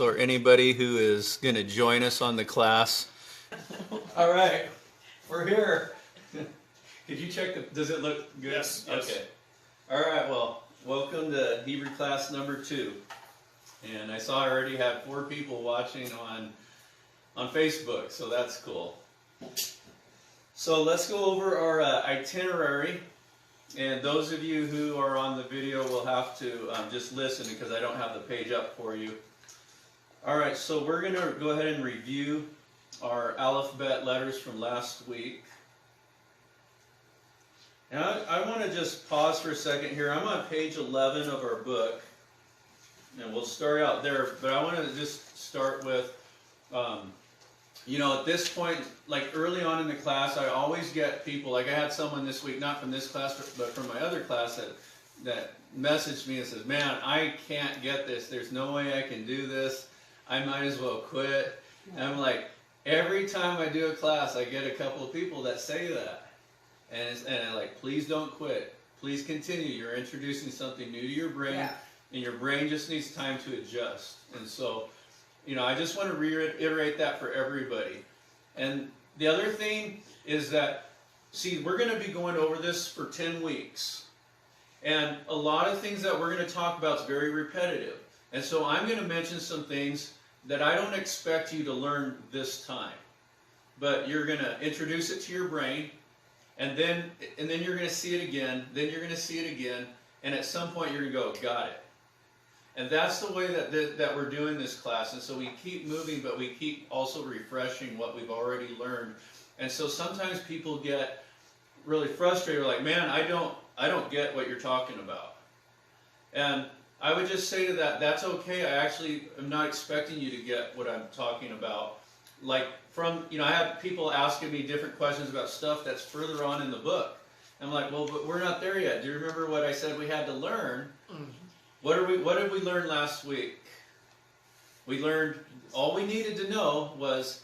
or anybody who is going to join us on the class. All right, we're here. Could you check does it look good? Yes. Okay. All right, well, welcome to Hebrew class number 2. And I saw I already had 4 people watching on Facebook, so that's cool. So let's go over our itinerary. And those of you who are on the video will have to just listen because I don't have the page up for you. All right, so we're going to go ahead and review our Aleph Bet letters from last week. And I want to just pause for a second here. I'm on page 11 of our book. And we'll start out there, but I want to just start with, at this point, like early on in the class, I always get people, like I had someone this week, not from this class, but from my other class that messaged me and says, man, I can't get this. There's no way I can do this. I might as well quit. And I'm like, every time I do a class, I get a couple of people that say that. And I'm like, please don't quit. Please continue. You're introducing something new to your brain. Yeah. And your brain just needs time to adjust. And so, I just want to reiterate that for everybody. And the other thing is that, see, we're going to be going over this for 10 weeks. And a lot of things that we're going to talk about is very repetitive. And so I'm going to mention some things that I don't expect you to learn this time. But you're going to introduce it to your brain. And then you're going to see it again. Then you're going to see it again. And at some point you're going to go, got it. And that's the way that we're doing this class. And so we keep moving, but we keep also refreshing what we've already learned. And so sometimes people get really frustrated, like, man, I don't get what you're talking about. And I would just say to that, that's okay. I actually am not expecting you to get what I'm talking about. Like I have people asking me different questions about stuff that's further on in the book. And I'm like, well, but we're not there yet. Do you remember what I said we had to learn? Mm-hmm. What did we learn last week? We learned, all we needed to know was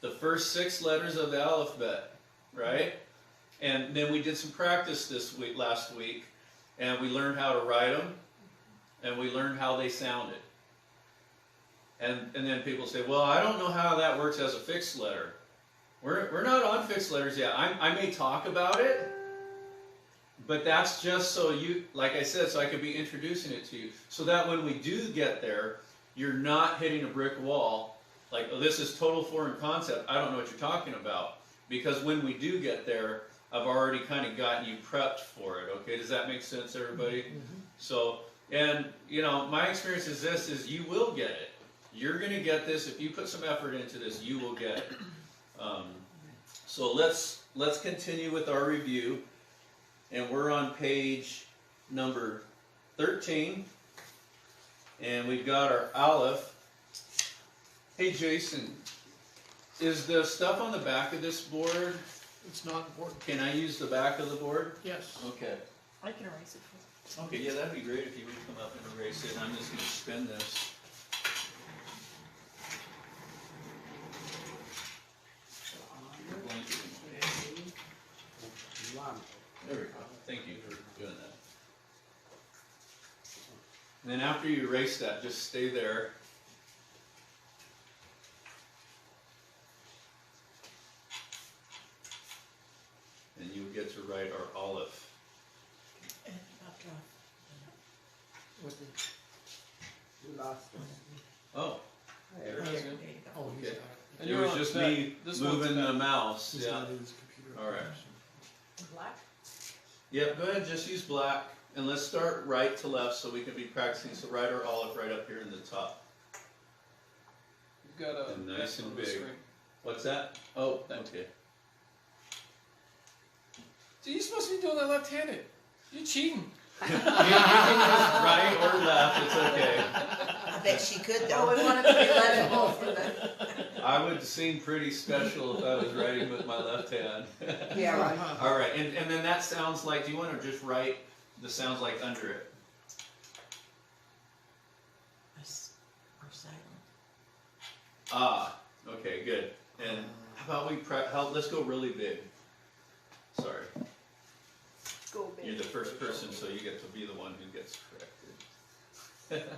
the first 6 letters of the Aleph Bet, right? And then we did some practice last week, and we learned how to write them, and we learned how they sounded. And then people say, well, I don't know how that works as a fixed letter. We're not on fixed letters yet. I may talk about it, but that's just so you, like I said, so I could be introducing it to you. So that when we do get there, you're not hitting a brick wall. Like, oh, this is total foreign concept. I don't know what you're talking about. Because when we do get there, I've already kind of gotten you prepped for it. Okay, does that make sense, everybody? Mm-hmm. So, and, my experience is this, is you will get it. You're going to get this. If you put some effort into this, you will get it. So let's continue with our review. And we're on page number 13. And we've got our Aleph. Hey, Jason, is the stuff on the back of this board? It's not important. Can I use the back of the board? Yes. Okay. I can erase it for you. Okay, yeah, that'd be great if you would come up and erase it. I'm just going to spin this. There we go. Thank you for doing that. And then after you erase that, just stay there. And you'll get to write our Aleph. What's the last one? Oh. There you go. Oh, Okay. and It was just me moving the mouse. This Yeah. is computer. All right. Black? Yep, go ahead, just use black. And let's start right to left so we can be practicing. So write our Aleph right up here in the top. You've got a And nice and on the big. screen. What's that? Oh, okay. So you're supposed to be doing that left-handed. You're cheating. You can use right or left, it's okay. I bet she could Oh, though. we wanted to be legible for the... I would seem pretty special if I was writing with my left hand. Yeah, right. All right, and then that sounds like, do you want to just write the sounds like under it? Or silent. Ah, okay, good. And how about let's go really big. Sorry. Go big. You're the first person, so you get to be the one who gets corrected.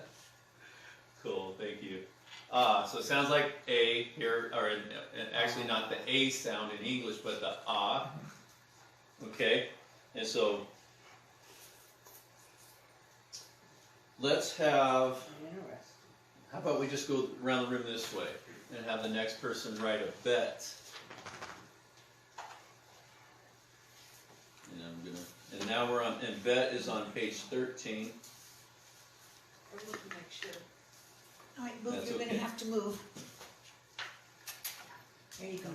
Cool, thank you. So it sounds like A here, or actually not the A sound in English, but the ah. Okay, and so let's have. How about we just go around the room this way and have the next person write a bet. And now we're on, and bet is on page 13. We're looking to make sure. All right, move, That's you're okay. gonna have to move. There you go.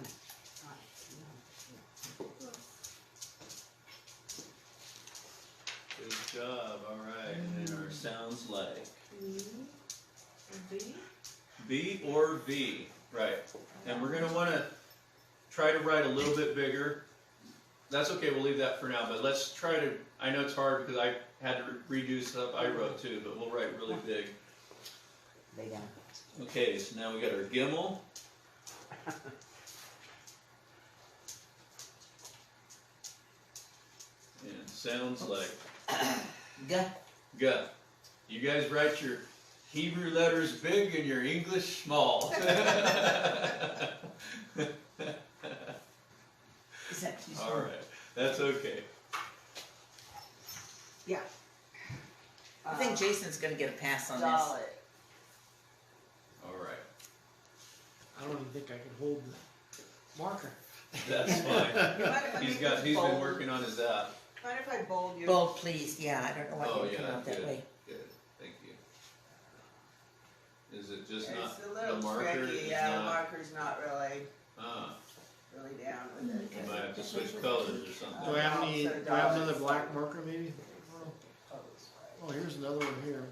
Good job, all right. And then our sounds like B. B or V, right. And we're gonna wanna try to write a little bit bigger. That's okay, we'll leave that for now, but let's try to, I know it's hard because I had to redo stuff I wrote too, but we'll write really big. Lay down. Okay, so now we got our Gimel. And sounds like G. G. You guys write your Hebrew letters big and your English small. Is that too small? All right, that's okay. Yeah. I think Jason's gonna get a pass on this. Dollar. All right, I don't even think I can hold the marker. that's fine. You mind if I He's make got. this He's been bold? working on his app. Mind if I bold you? Bold, please. Yeah, I don't know why Oh you come yeah, out that good. way. Good. Thank you. Is it just It's not a little the marker? tricky, is yeah, the not, marker's not really ah, down with it. you might have to switch colors or something. Do I have any? So Do I have another dollars. black marker maybe? Oh, here's another one here.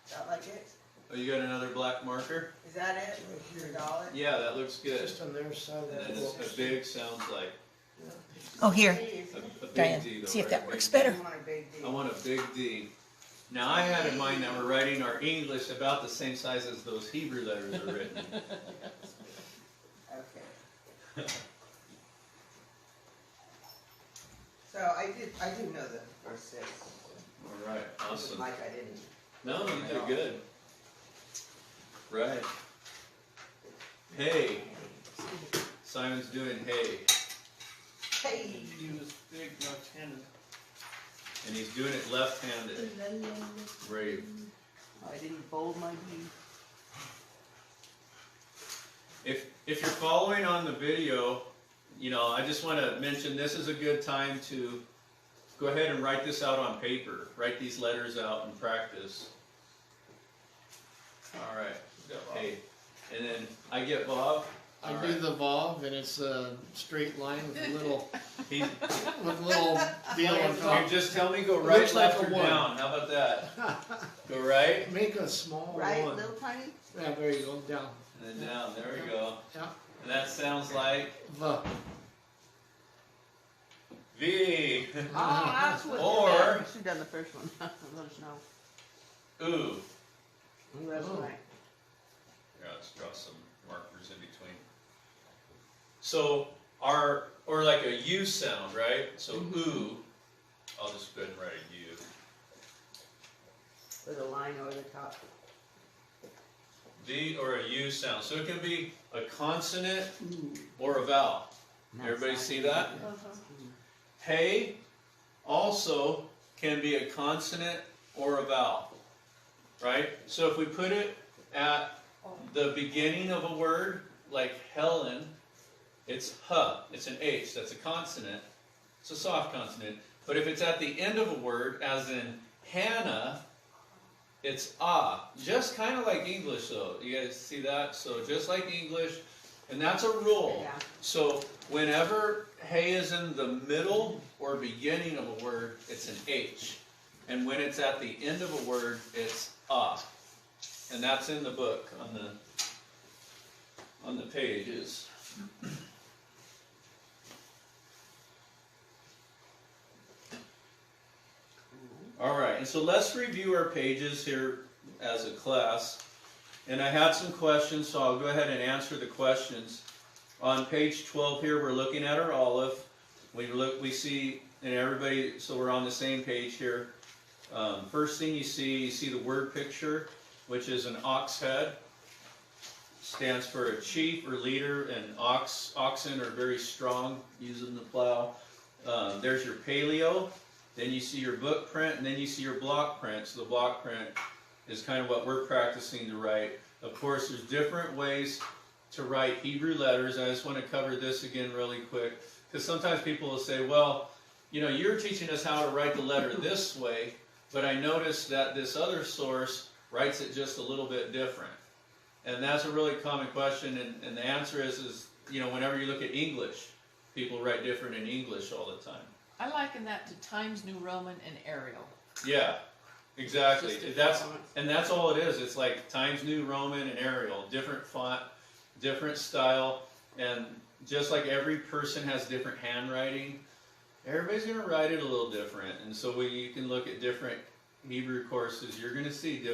Is that like it? Oh, you got another black marker? Is that it? Your dollar? Yeah, that looks good. Just on their side of And that then book. it's a big sounds like Oh, here, a big Diane, D though. see if right? that Big works D. better. You want a big D. I want a big D. Now I had in mind that we're writing our English about the same size as those Hebrew letters are written. Okay. So I do know the first six. All right, It wasn't awesome. like I didn't. No, you did good. Right. Hey. Simon's doing hey. Hey. He was big left-handed. And he's doing it left-handed. Brave. I didn't bold my D. If you're following on the video, you know, I just want to mention this is a good time to go ahead and write this out on paper. Write these letters out and practice. All right. Hey. And then I get Bob. I All do right. the Vav, and it's a straight line with a little He, with a little deal on you top. just tell me go It right, looks like left, a or one. down. How about that? Go right Make a small Right, one. little tiny? Yeah, there you go, down. and then down. There we go. Yeah. And that sounds like The. V. Oh, that's what. Or- You should have done the first one. Let us know. Ooh. That's Oh. right. Here, let's draw some markers in between. So or like a U sound, right? So ooh. I'll just go ahead and write a U. With a line over the top. V or a U sound. So it can be a consonant or a vowel. Everybody see that? Hey also can be a consonant or a vowel, right? So if we put it at the beginning of a word, like Helen, it's huh, it's an H, that's a consonant, it's a soft consonant. But if it's at the end of a word, as in Hannah, it's ah. Just kind of like English though, you guys see that? So just like English, and that's a rule. Yeah. So whenever hey is in the middle or beginning of a word, it's an H. And when it's at the end of a word, it's ah. And that's in the book on the pages. All right, and so let's review our pages here as a class. And I had some questions, so I'll go ahead and answer the questions. On page 12 here, we're looking at our Aleph. We see, and everybody, so we're on the same page here. First thing you see the word picture, which is an ox head. stands for a chief or leader, and oxen are very strong using the plow. There's your paleo, then you see your book print, and then you see your block print. So the block print is kind of what we're practicing to write. Of course, there's different ways to write Hebrew letters. I just want to cover this again really quick, because sometimes people will say, well, you know, you're teaching us how to write the letter this way, but I noticed that this other source writes it just a little bit different. And that's a really common question, and the answer is, you know, whenever you look at English, people write different in English all the time. I liken that to Times New Roman and Arial. Yeah, exactly. Just a That's all it is. It's like Times New Roman and Arial, different font, different style, and just like every person has different handwriting, everybody's going to write it a little different. And so when you can look at different Hebrew courses, you're going to see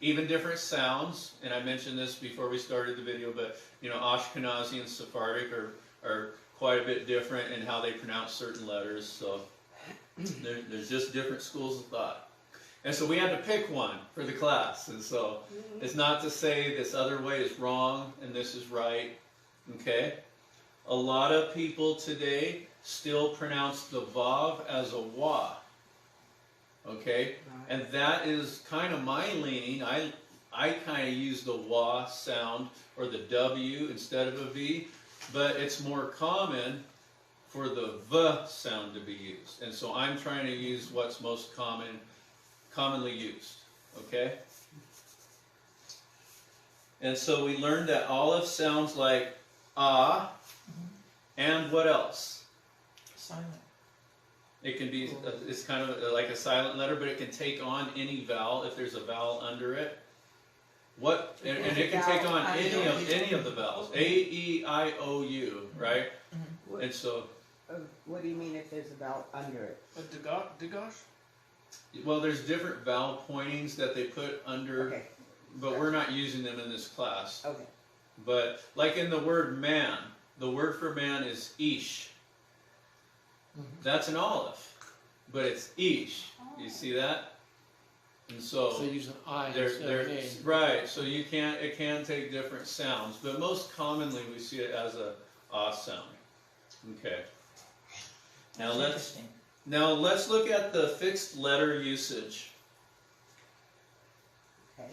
even different sounds. And I mentioned this before we started the video, but you know, Ashkenazi and Sephardic are quite a bit different in how they pronounce certain letters. So there's just different schools of thought. And so we had to pick one for the class. And so it's not to say this other way is wrong and this is right. Okay? A lot of people today still pronounce the vav as a wa. Okay? And that is kind of my leaning. I kind of use the wa sound or the W instead of a V, but it's more common for the V sound to be used. And so I'm trying to use what's most commonly used. Okay? And so we learned that Aleph sounds like ah, and what else? Silent. It can be, it's kind of like a silent letter, but it can take on any vowel if there's a vowel under it. And it can take on any of the vowels. A, E, I, O, U, right? What, And so, what do you mean if there's a vowel under it? A digosh? well, there's different vowel pointings that they put under, Okay, but we're not using them in this class. okay. But like in the word man, the word for man is ish. That's an Aleph, but it's ish. You see that? And So they use an I There, instead of A. right. So it can take different sounds, but most commonly we see it as a ah sound. Okay. That's interesting. Now let's look at the fixed letter usage. Okay.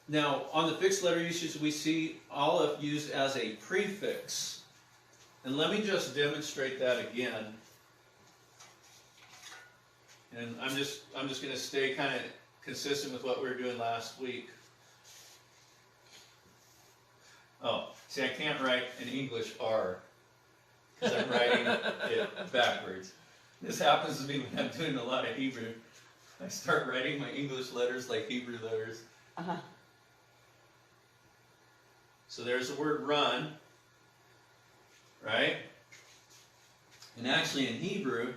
Now on the fixed letter usage, we see Aleph used as a prefix, and let me just demonstrate that again. And I'm just going to stay kind of consistent with what we were doing last week. Oh, see, I can't write an English R because I'm writing it backwards. This happens to me when I'm doing a lot of Hebrew. I start writing my English letters like Hebrew letters. Uh-huh. So there's the word run, right? And actually in Hebrew,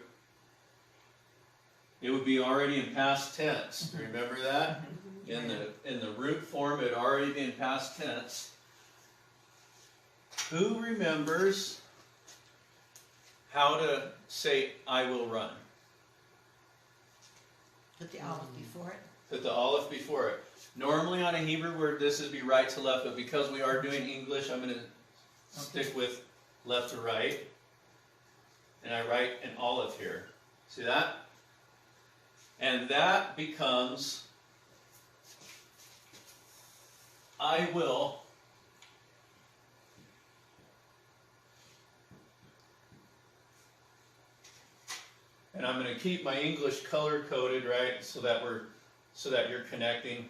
it would be already in past tense. Remember that? In the root form, it would already be in past tense. Who remembers how to say I will run? Put the Aleph before it. Put the Aleph before it. Normally on a Hebrew word, this would be right to left, but because we are doing English, I'm going to stick with left to right. And I write an Aleph here. See that? And that becomes I will and I'm going to keep my English color coded, right, so that you're connecting.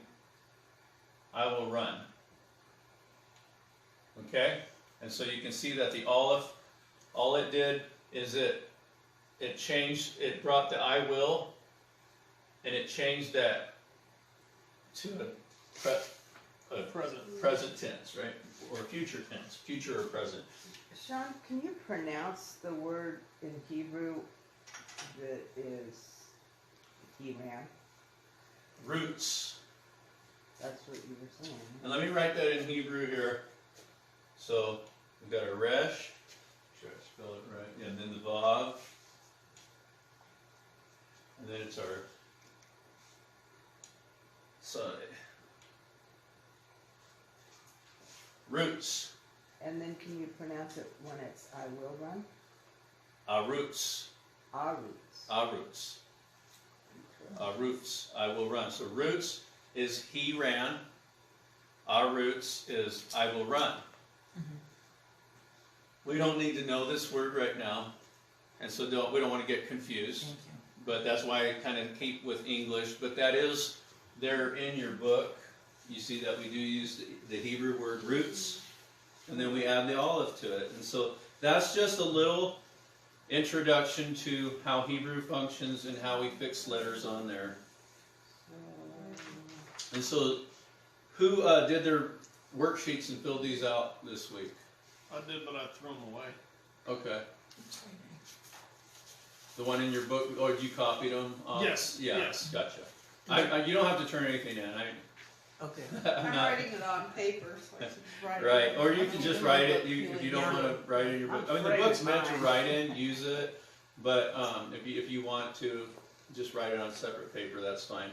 I will run. Okay? And so you can see that the Aleph, all it did is it brought the I will, and it changed that to a present tense, right? Or future tense, future or present. Sean, can you pronounce the word in Hebrew that is Iran? Roots. That's what you were saying. And let me write that in Hebrew here. So we've got a resh. Try to spell it right. And then the vav. And then it's our side. Roots. And then can you pronounce it when it's I will run? Roots. Roots. Roots. Roots. I will run. So roots is he ran. Roots is I will run. We don't need to know this word right now, and so we don't want to get confused. Thank you. But that's why I kind of keep with English. But that is there in your book. You see that we do use the Hebrew word roots, and then we add the olive to it. And so that's just a little introduction to how Hebrew functions and how we fix letters on there. And so, who did their worksheets and filled these out this week? I did, but I threw them away. Okay. The one in your book, or you copied them? Yes, Yeah, yes. gotcha. You don't have to turn anything in. Okay. I'm I'm not, writing it on paper, so I should write it. right, or you can just write it, if you don't want to write it in your book. I mean, the book's meant to write in, use it, but if you want to just write it on separate paper, that's fine.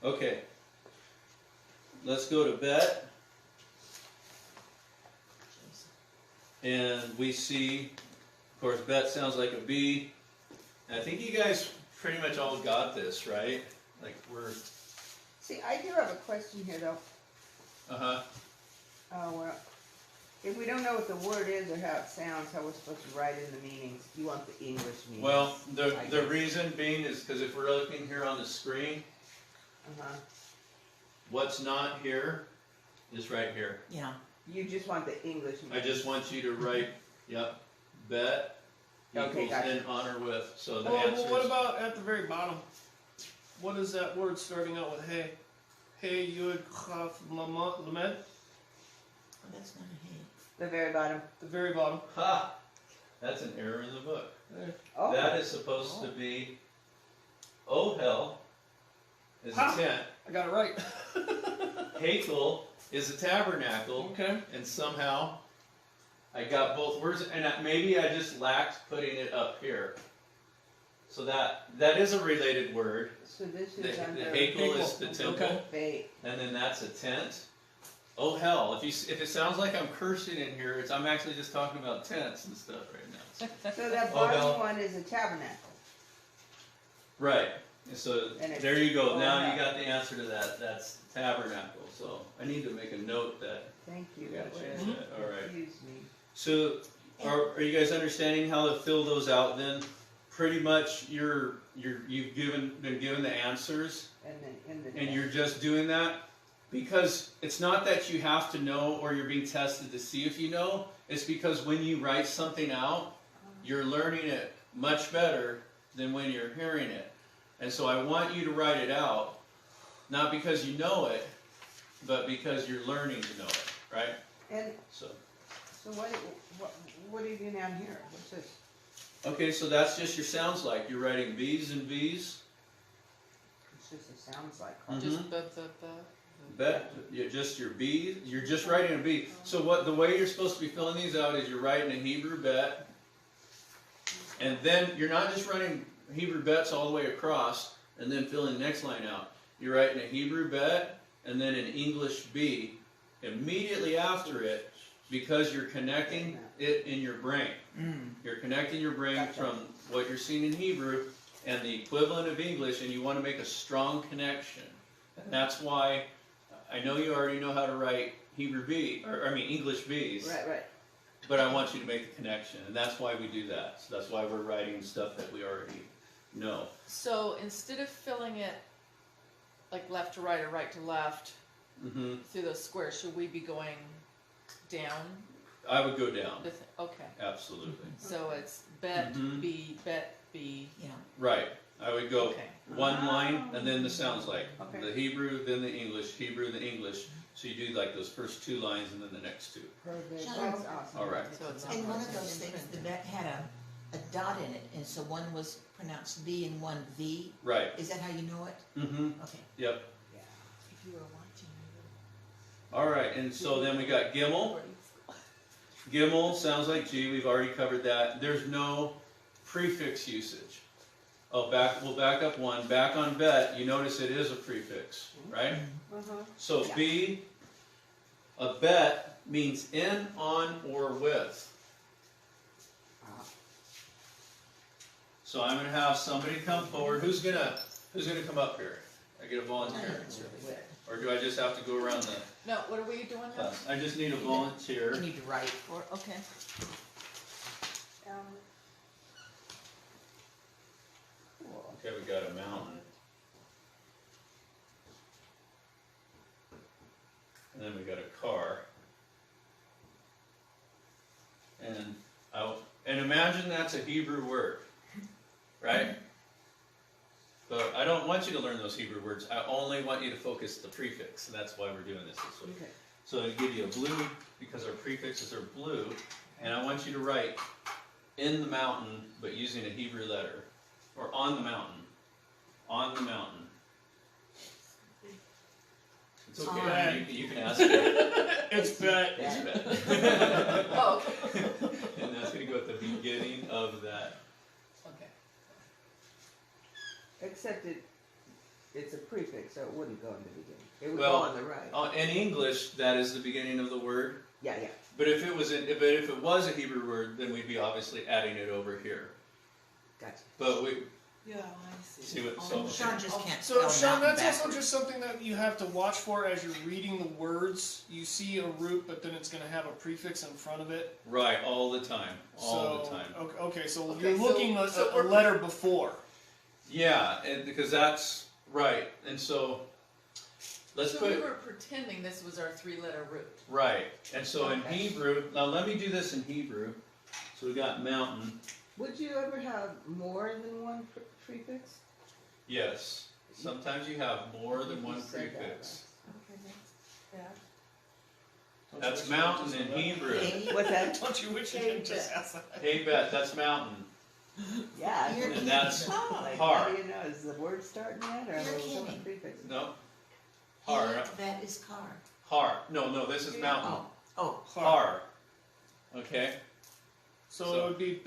Okay. Let's go to Bet. And we see, of course, Bet sounds like a B. And I think you guys pretty much all got this, right? Like we're, See, I do have a question here though. uh-huh. Oh, well, if we don't know what the word is or how it sounds, how we're supposed to write in the meanings, you want the English meanings. Well, I the guess. reason being is because if we're looking here on the screen, Uh-huh. what's not here is right here. Yeah. You just want the English I meanings. just want you to write, yep, Bet Okay, equals gotcha. in honor with. So the Well, answer what is, about at the very bottom? What is that word starting out with hey? Hey, yud, chaf, lamed? That's not a hey. The very bottom. The very bottom. ha, that's an error in the book. There. Oh. That is supposed to be, oh hell, is a Ha! tent. I got it right. Hakel is a tabernacle, Okay. and somehow I got both words, and maybe I just lacked putting it up here. So that is a related word. So this The is under Hakel is the Okay. temple, faith. and then that's a tent. Oh hell! If it sounds like I'm cursing in here, I'm actually just talking about tents and stuff right now. So that Oh, hell. bottom one is a tabernacle. Right. And so And it's there you go. oh, Now hell. you got the answer to that. That's tabernacle. So I need to make a note that Thank you. we got to That change would that. All right. confuse me. So are you guys understanding how to fill those out? Then pretty much you've been given the answers, And then in the and you're just doing that because it's not that you have to know or you're being tested to see if you know. It's because when you write something out, you're learning it much better than when you're hearing it. And so I want you to write it out, not because you know it, but because you're learning to know it, right? And So, so what do you do down here? What's this? okay, so that's just your sounds like. You're writing B's and B's. It's just it sounds like. Mhm. Just Bet, just your B, you're just writing a B. So the way you're supposed to be filling these out is you're writing a Hebrew bet, and then you're not just writing Hebrew bets all the way across and then filling the next line out. You're writing a Hebrew bet and then an English B immediately after it because you're connecting it in your brain. You're connecting your brain Gotcha. from what you're seeing in Hebrew and the equivalent of English, and you want to make a strong connection. And that's why I know you already know how to write English B's, Right. but I want you to make the connection, and that's why we do that. So that's why we're writing stuff that we already know. So instead of filling it like left to right or right to left Hmm. through those squares, should we be going down? I would go down, Okay, absolutely. so it's bet Mhm. B, bet B. Yeah. Right. I would go Okay. one line, and then the sounds like. Okay. The Hebrew, then the English, Hebrew, the English. So you do like those first two lines, and then the next two. Perfect. Shall That's I- awesome. All right. So it's And one of those things, the bet had a dot in it, and so one was pronounced B and one V. Right. Is that how you know it? Mm-hmm. Okay. Yep. Yeah. If you were watching, All right, and so then we got Gimel. Gimel sounds like G. We've already covered that. There's no prefix usage. Oh, we'll back up one. Back on bet, you notice it is a prefix, right? Uh-huh. So Yeah. B A bet means in, on, or with. So I'm gonna have somebody come forward. Who's gonna come up here? I get a volunteer, or do I just have to go around the No, what are we doing now? class? I just need a volunteer. You need to write for, okay. Okay, we got a mountain. And then we got a car. And imagine that's a Hebrew word, right? But I don't want you to learn those Hebrew words. I only want you to focus the prefix, and that's why we're doing this week. Okay. So I give you a blue because our prefixes are blue, and I want you to write in the mountain, but using a Hebrew letter, or on the mountain. On the mountain. It's okay. You can ask me. It's bet. It's bet. Oh, okay. And that's going to go at the beginning of that. Okay. Except it's a prefix, so it wouldn't go in the beginning. It would Well, go on the right. In English, that is the beginning of the word. Yeah. But if it was a Hebrew word, then we'd be obviously adding it over here. Gotcha. But we Yeah, I see. see what so. Sean just can't So, spell Sean, mountain that's also backwards. just something that you have to watch for as you're reading the words. You see a root, but then it's going to have a prefix in front of it. Right, all the time, all the time. Okay, so Okay, you're looking at so a we're- letter before. Yeah, and because that's right, and so let's So put we were pretending this was our 3-letter root. right, and so in Okay. Hebrew. Now let me do this in Hebrew. So we got mountain. Would you ever have more than one prefix? Yes, sometimes you have more than one You said that, prefix. Okay, that's that. That's mountain in Hebrew. Hey, What's that? Don't you wish you didn't just ask that? Hey, bet that's mountain, Yeah. You're and that's Like, har. how do you know? Is the word starting yet, or You're are there kidding. prefixes? No, har, that is car. har. No, this is mountain. Oh, Har. Okay, So it would be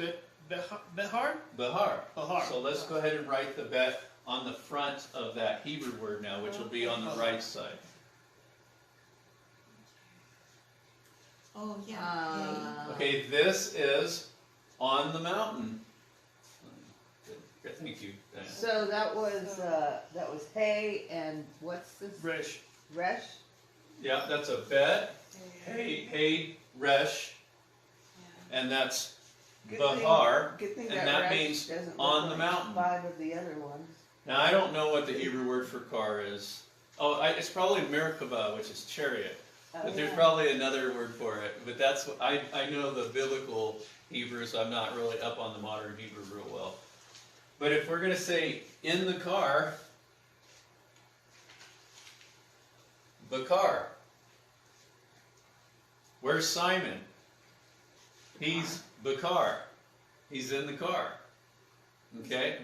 Behar? Bahar. Bahar. So let's go ahead and write the bet on the front of that Hebrew word now, which will be on the right side. oh yeah. Okay, this is on the mountain. Good, thank you. Diana. So that was hay and what's this? Resh. Resh? Yeah, that's a bet. Hey, resh, and that's Good Bahar. Good thing and that that Resh means doesn't look on the like mountain. 5 of the other ones. Now I don't know what the Hebrew word for car is. Oh, it's probably Merkabah, which is chariot. But there's probably another word for it. But that's what I know the biblical Hebrew, so I'm not really up on the modern Hebrew real well. But if we're gonna say in the car, Bakar. Where's Simon? He's Bakar. He's in the car. Okay?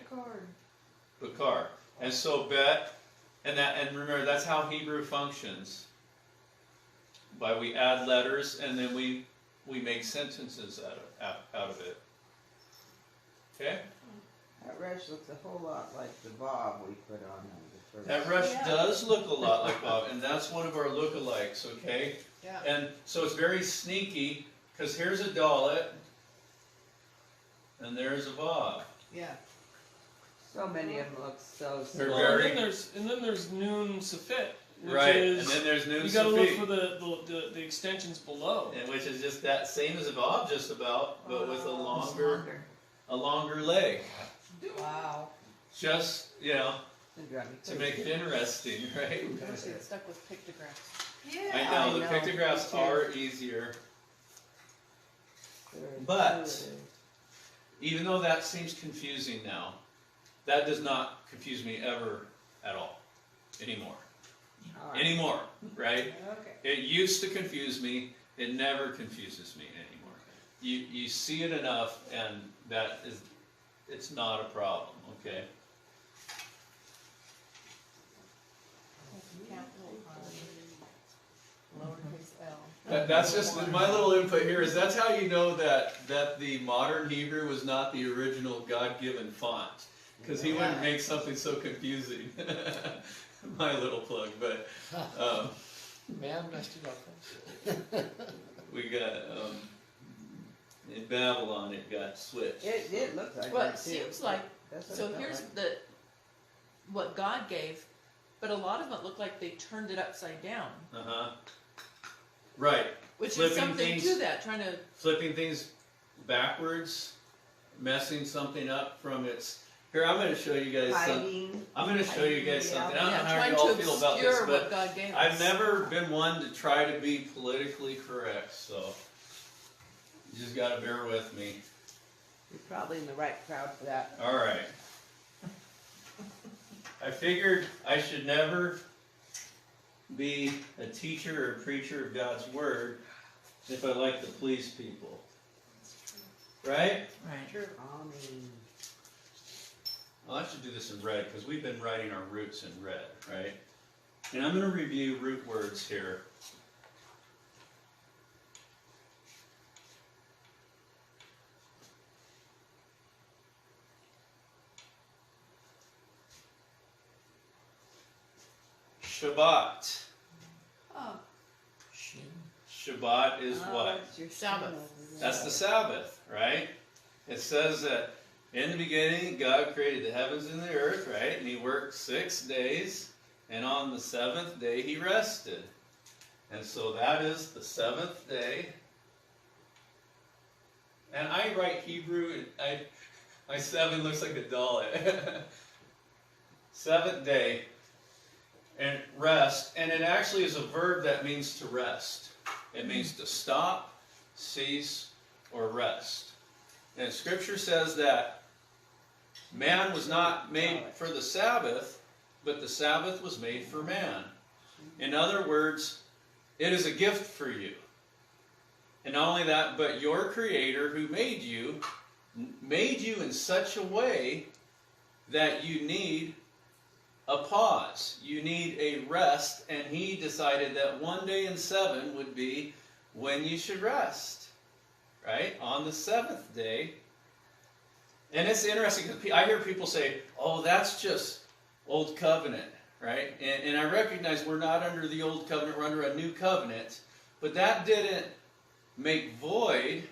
Bakar. And so bet, and remember that's how Hebrew functions. By we add letters and then we make sentences out of it. Okay? That Resh looks a whole lot like the Bob we put on the first. That rush does look a lot like Bob, and that's one of our lookalikes, okay? Yeah. And so it's very sneaky, because here's a Dalet, and there's a Bob. Yeah. So many of them look so They're similar. very- And then there's Noon Safit, which Right, is and then there's Nun you got to look Safi, for the extensions below. and which is just that same as a Bob just about, but with a longer leg. Wow. Just, They drive me to crazy. make it interesting, right? I wish it stuck with pictographs. Yeah, I know, the me pictographs too. are easier. Very But- intuitive. Even though that seems confusing now, that does not confuse me ever at all. Anymore. All right. Anymore, right? Okay. It used to confuse me. It never confuses me anymore. You see it enough, and it's not a problem, okay? Capital I, lowercase l. That's just my little input here. That's how you know that the modern Hebrew was not the original God-given font, because he wouldn't make something so confusing. My little plug, but Man messed it up. We got, in Babylon it got switched. It looks like Well, that it too. seems like, That's what so it felt here's like. what God gave, but a lot of them look like they turned it upside down, Uh-huh. Right. which Flipping is something things- to that, trying to, Flipping things backwards, messing something up from its... Here, I'm going to show you guys something. Hiding. I'm going to show you guys something. I don't know how trying you all to feel about this, obscure but what God gave us. I've never been one to try to be politically correct, so you just got to bear with me. You're probably in the right crowd for that. All right. I figured I should never be a teacher or preacher of God's Word if I like to please people. Right? Right. True. Amen. Well, I should do this in red because we've been writing our roots in red, right? And I'm going to review root words here. Shabbat. Oh, Shin. Shabbat is what? It's your Sabbath. sin over there. That's the Sabbath, right? It says that in the beginning, God created the heavens and the earth, right? And He worked 6 days, and on the seventh day He rested. And so that is the seventh day. And I write Hebrew, and my 7 looks like a doll. Seventh day, and rest, and it actually is a verb that means to rest. It means to stop, cease, or rest. And Scripture says that man was not made for the Sabbath, but the Sabbath was made for man. In other words, it is a gift for you. And not only that, but your Creator who made you in such a way that you need a pause. You need a rest, and He decided that one day in 7 would be when you should rest. Right? On the 7th day. And it's interesting because I hear people say, oh, that's just Old Covenant. Right? And I recognize we're not under the Old Covenant, we're under a new covenant. But that didn't make void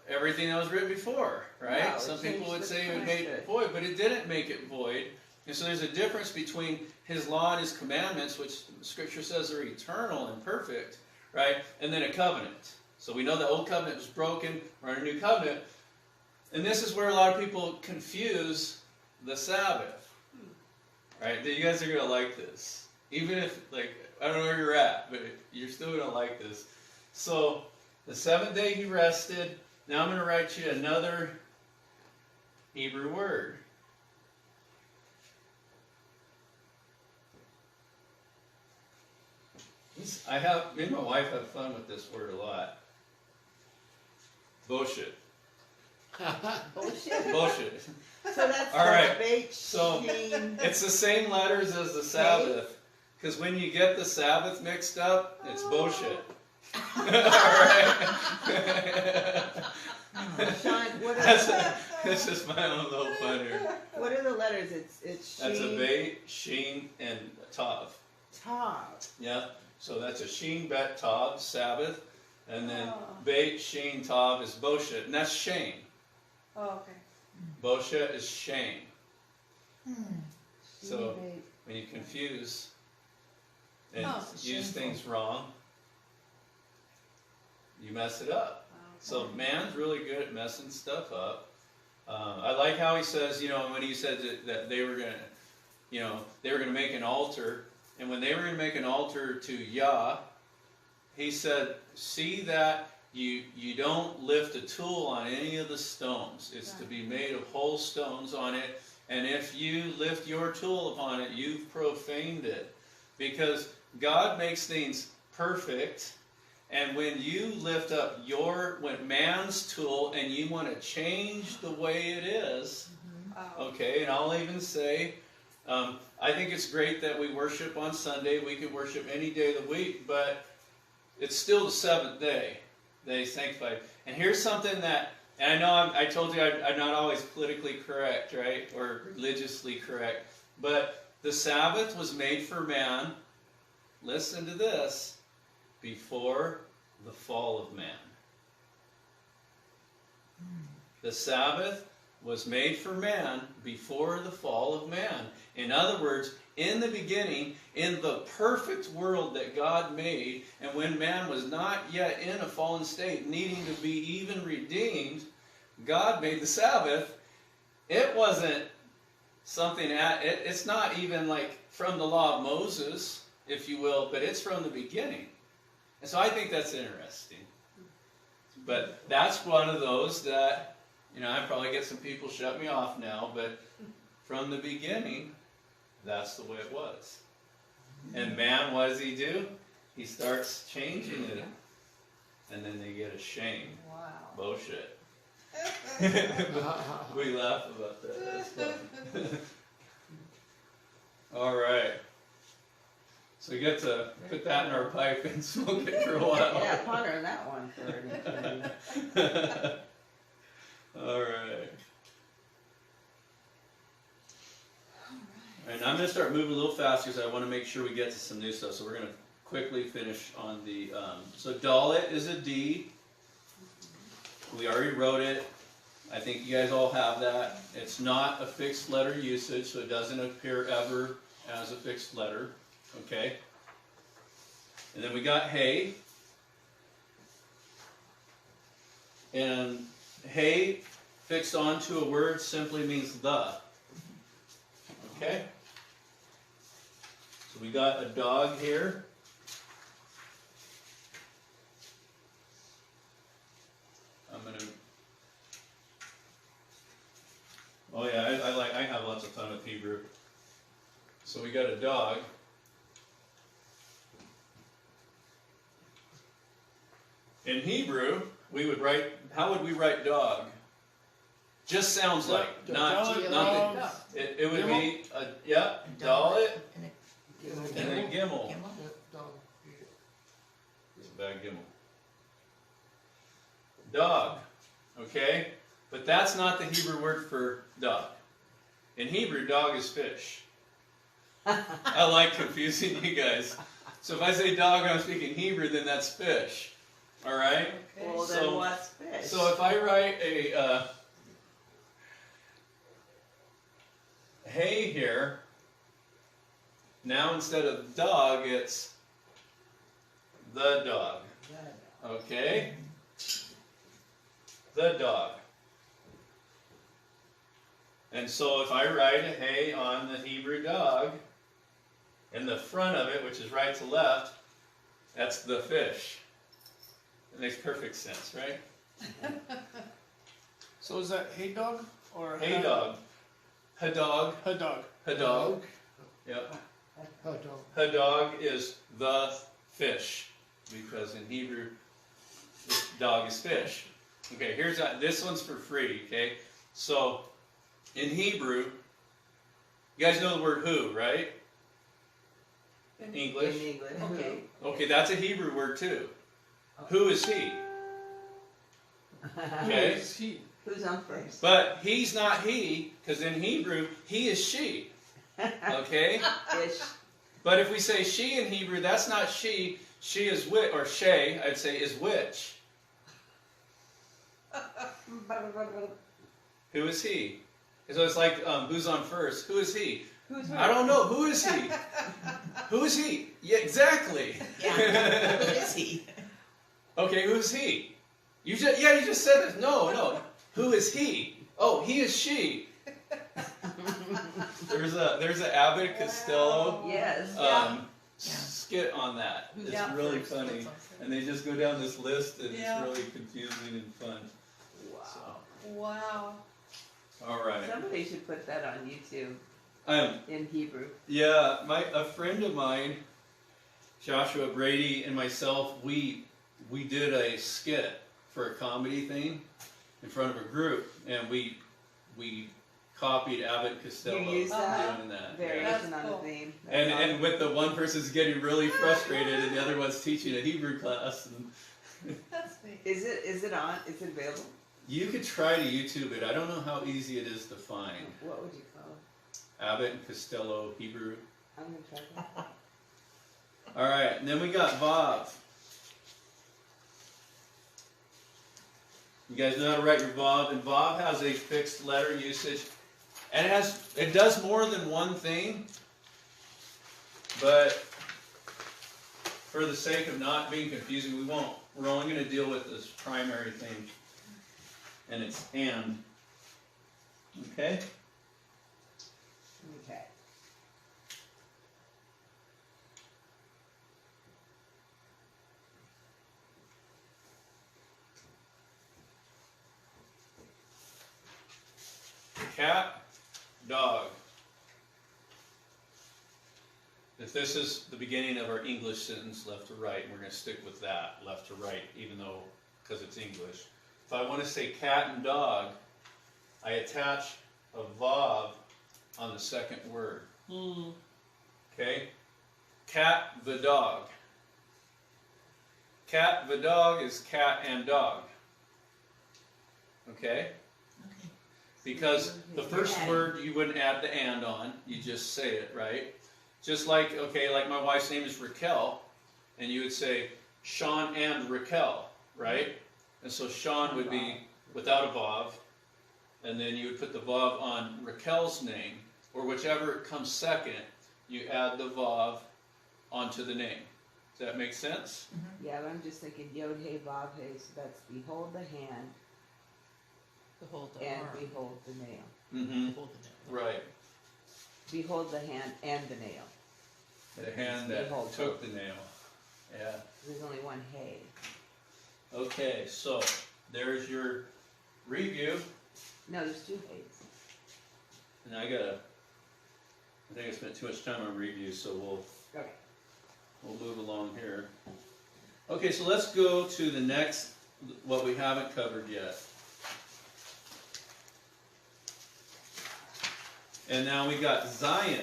everything that was written before, right? No, Some changed people would the say it made it void, but it didn't make it void. And so there's a difference between His law and His commandments, which Scripture says are eternal and perfect, right? And then a covenant. So we know the old covenant was broken, we're under a new covenant. And this is where a lot of people confuse the Sabbath. Right? You guys are going to like this. Even if, I don't know where you're at, but you're still going to like this. So, the 7th day He rested. Now I'm going to write you another Hebrew word. Me and my wife have fun with this word a lot. Bullshit. Bullshit. Bullshit. So that's All right. bait, So- sheen. It's the same letters as the Sabbath. Because when you get the Sabbath mixed up, it's bullshit. Alright? Sean, what That's just my own little fun here. what are the letters? It's sheen. That's a Beit, Sheen, and Tav. Tav. Yeah? So that's a Sheen, Bet, Tav, Sabbath. And then Oh. Beit, Sheen, Tav is Boshet. And that's shame. oh, okay. Boshet is shame. So Sheen, bait. when you confuse and Oh, use shameful. things wrong, you mess it up. So man's really good at messing stuff up. I like how he says, when he said that they were going to make an altar, and when they were going to make an altar to Yah, he said, see that you don't lift a tool on any of the stones. It's to be made of whole stones on it, and if you lift your tool upon it, you've profaned it. Because God makes things perfect, and when you lift up man's tool and you want to change the way it is, Oh, okay, and I'll even say, I think it's great that we worship on Sunday. We can worship any day of the week, but it's still the 7th day that He's sanctified. And here's something that, and I know I told you I'm not always politically correct, right, or religiously correct, but the Sabbath was made for man, listen to this, before the fall of man. The Sabbath was made for man before the fall of man. In other words, in the beginning, in the perfect world that God made, and when man was not yet in a fallen state, needing to be even redeemed, God made the Sabbath. It wasn't something, it's not even like from the law of Moses, if you will, but it's from the beginning. And so I think that's interesting. But that's one of those that, I probably get some people shut me off now, but from the beginning, that's the way it was. And man, what does he do? He starts changing it. And then they get ashamed. Wow. Bullshit. We laugh about that. That's fun. All right. So we get to put that in our pipe and smoke it for a while. Yeah, ponder on that one for an eternity. All right. And I'm going to start moving a little faster because I want to make sure we get to some new stuff. So we're going to quickly finish on the... so Dalet is a D. We already wrote it. I think you guys all have that. It's not a fixed letter usage, so it doesn't appear ever as a fixed letter. Okay? And then we got Hey. And Hey fixed onto a word simply means the. Okay? So we got a dog here. I'm going to... Oh yeah, I have lots of fun with Hebrew. So we got a dog. In Hebrew, we would write, how would we write dog? Just sounds like, nothing. It would be, Dalet, and then Gimel. It's a bad Gimel. Dog, okay? But that's not the Hebrew word for dog. In Hebrew, dog is fish. I like confusing you guys. So if I say dog and I'm speaking Hebrew, then that's fish. All right? Okay. Well, then what's fish? So if I write a hey here, now instead of dog, it's the dog. Okay? The dog. And so if I write a hey on the Hebrew dog, in the front of it, which is right to left, that's the fish. It makes perfect sense, right? So is that hey dog or Hey dog. Hadog. Hadog. Hadog. Yep. Hadog is the fish. Because in Hebrew, dog is fish. Okay, here's this one's for free, okay? So, in Hebrew, you guys know the word who, right? In English. In English. Okay. Okay, that's a Hebrew word too. Who is he? Okay? Who is he? Who's on first? But he's not he, because in Hebrew, he is she. Okay? Ish. But if we say she in Hebrew, that's not she. She is which, or she, I'd say, is which. Who is he? So it's like, who's on first? Who is he? Who's I don't know. Who is he? Who is he? Yeah, exactly. Yeah, who is he? Okay, who's he? You just said it. No. Who is he? Oh, he is she. There's a Abbott Costello Yes. skit on that. It's Yeah. really funny, and they just go down this list, and Yeah. it's really confusing and fun. Wow. Wow. All right. Somebody should put that on YouTube Um, in Hebrew. Yeah, a friend of mine, Joshua Brady, and myself, we did a skit for a comedy thing in front of a group, and we copied Abbott Costello You used that? doing that. Variation That's on cool. the theme. That's And awesome. with the one person's getting really frustrated, and the other one's teaching a Hebrew class. And That's neat. Is it on? Is it available? you could try to YouTube it. I don't know how easy it is to find. What would you call it? Abbott and Costello Hebrew. I'm gonna try that. All right, and then we got Vav. You guys know how to write your Vav, and Vav has a fixed letter usage, and it does more than one thing, but for the sake of not being confusing, we won't. We're only going to deal with this primary thing, and it's and. Okay? Okay. Cat, dog. If this is the beginning of our English sentence, left to right, we're going to stick with that, left to right, even though, because it's English. If I want to say cat and dog, I attach a vav on the second word. Okay? Cat the dog. Cat the dog is cat and dog. Okay? Okay. Because the first word you wouldn't add the and on, you just say it, right? Just like, okay, like my wife's name is Raquel, and you would say Sean and Raquel, right? And so Sean would be without a vav, and then you would put the vav on Raquel's name, or whichever comes second, you add the vav onto the name. Does that make sense? Yeah, but I'm just thinking Yod Hey Vav Hey, so that's behold the hand Behold the and arm. behold the nail. Mm-hmm. Behold the nail. Right. Behold the hand and the nail. The hand that took the nail. Yeah. There's only one hey. Okay, so there's your review. No, there's two hays. And I think I spent too much time on review, so we'll move along here. Okay, so let's go to the next, what we haven't covered yet. And now we got Zion.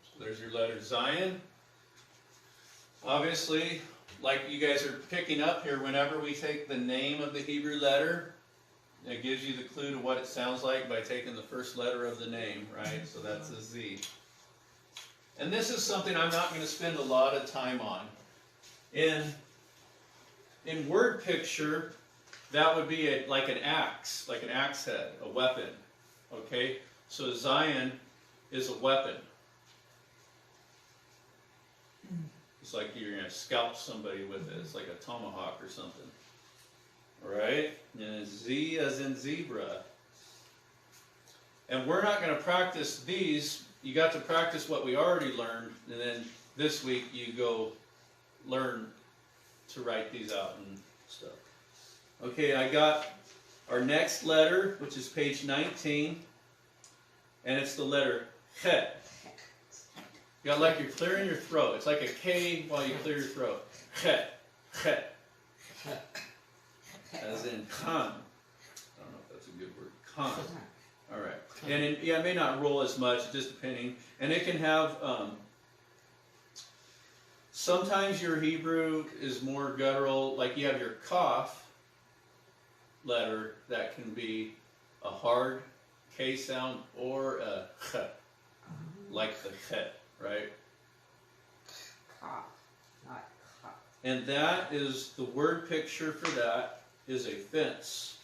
So there's your letter Zion. Obviously, like you guys are picking up here, whenever we take the name of the Hebrew letter, it gives you the clue to what it sounds like by taking the first letter of the name, right? So that's a Z. And this is something I'm not going to spend a lot of time on. In word picture, that would be like an axe head, a weapon. Okay? So Zion is a weapon. It's like you're going to scalp somebody with it. It's like a tomahawk or something. Right? And Z as in zebra. And we're not going to practice these. You got to practice what we already learned, and then this week you go learn to write these out and stuff. Okay, I got our next letter, which is page 19, and it's the letter Het. You got like you're clearing your throat. It's like a K while you clear your throat. Het. Het. As in Khan. I don't know if that's a good word. Khan. Alright. And it may not roll as much, just depending. And it can have, sometimes your Hebrew is more guttural, like you have your Kaf letter that can be a hard K sound or a Ch, like the Het, right? Ka, not ka. And that is, the word picture for that is a fence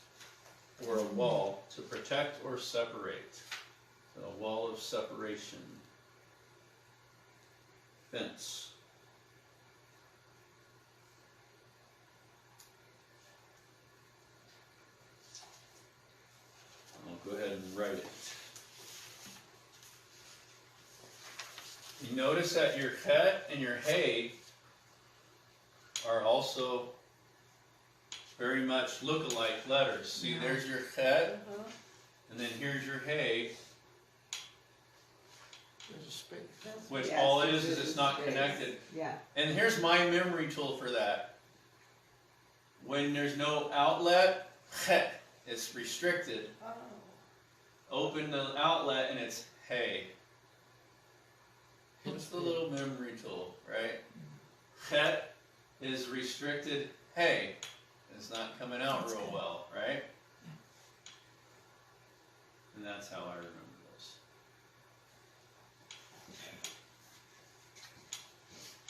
or a wall to protect or separate. A wall of separation. Fence. I'll go ahead and write it. You notice that your Het and your Hey are also very much look-alike letters. See, there's your Het, and then here's your Hey, There's a space. which Yes, all it there's is a it's not space. connected. Yeah. And here's my memory tool for that. When there's no outlet, Het, it's restricted. Oh. Open the outlet and it's Hey. What's the little memory tool, right? Het is restricted hey. It's not coming out That's real good. well, right? And that's how I remember this.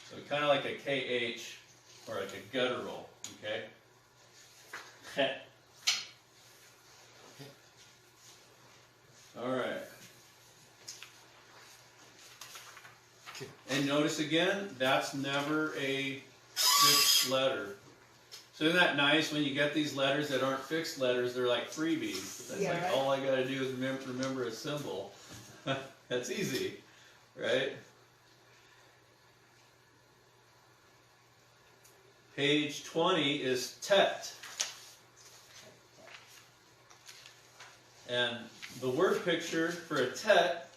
So kind of like a KH or like a guttural, okay? Het. All right. And notice again, that's never a fixed letter. So isn't that nice when you get these letters that aren't fixed letters, they're like freebies. That's Yeah, like right. all I gotta do is remember a symbol. That's easy, right? Page 20 is tet. And the word picture for a tet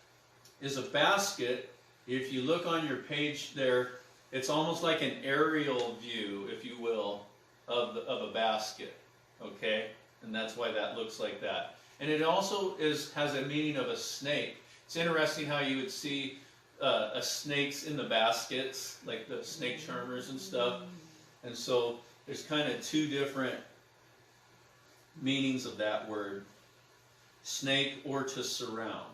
is a basket. If you look on your page there, it's almost like an aerial view, if you will, of a basket, okay? And that's why that looks like that. And it also has a meaning of a snake. It's interesting how you would see snakes in the baskets, like the snake charmers and stuff. And so there's kind of two different meanings of that word. Snake or to surround.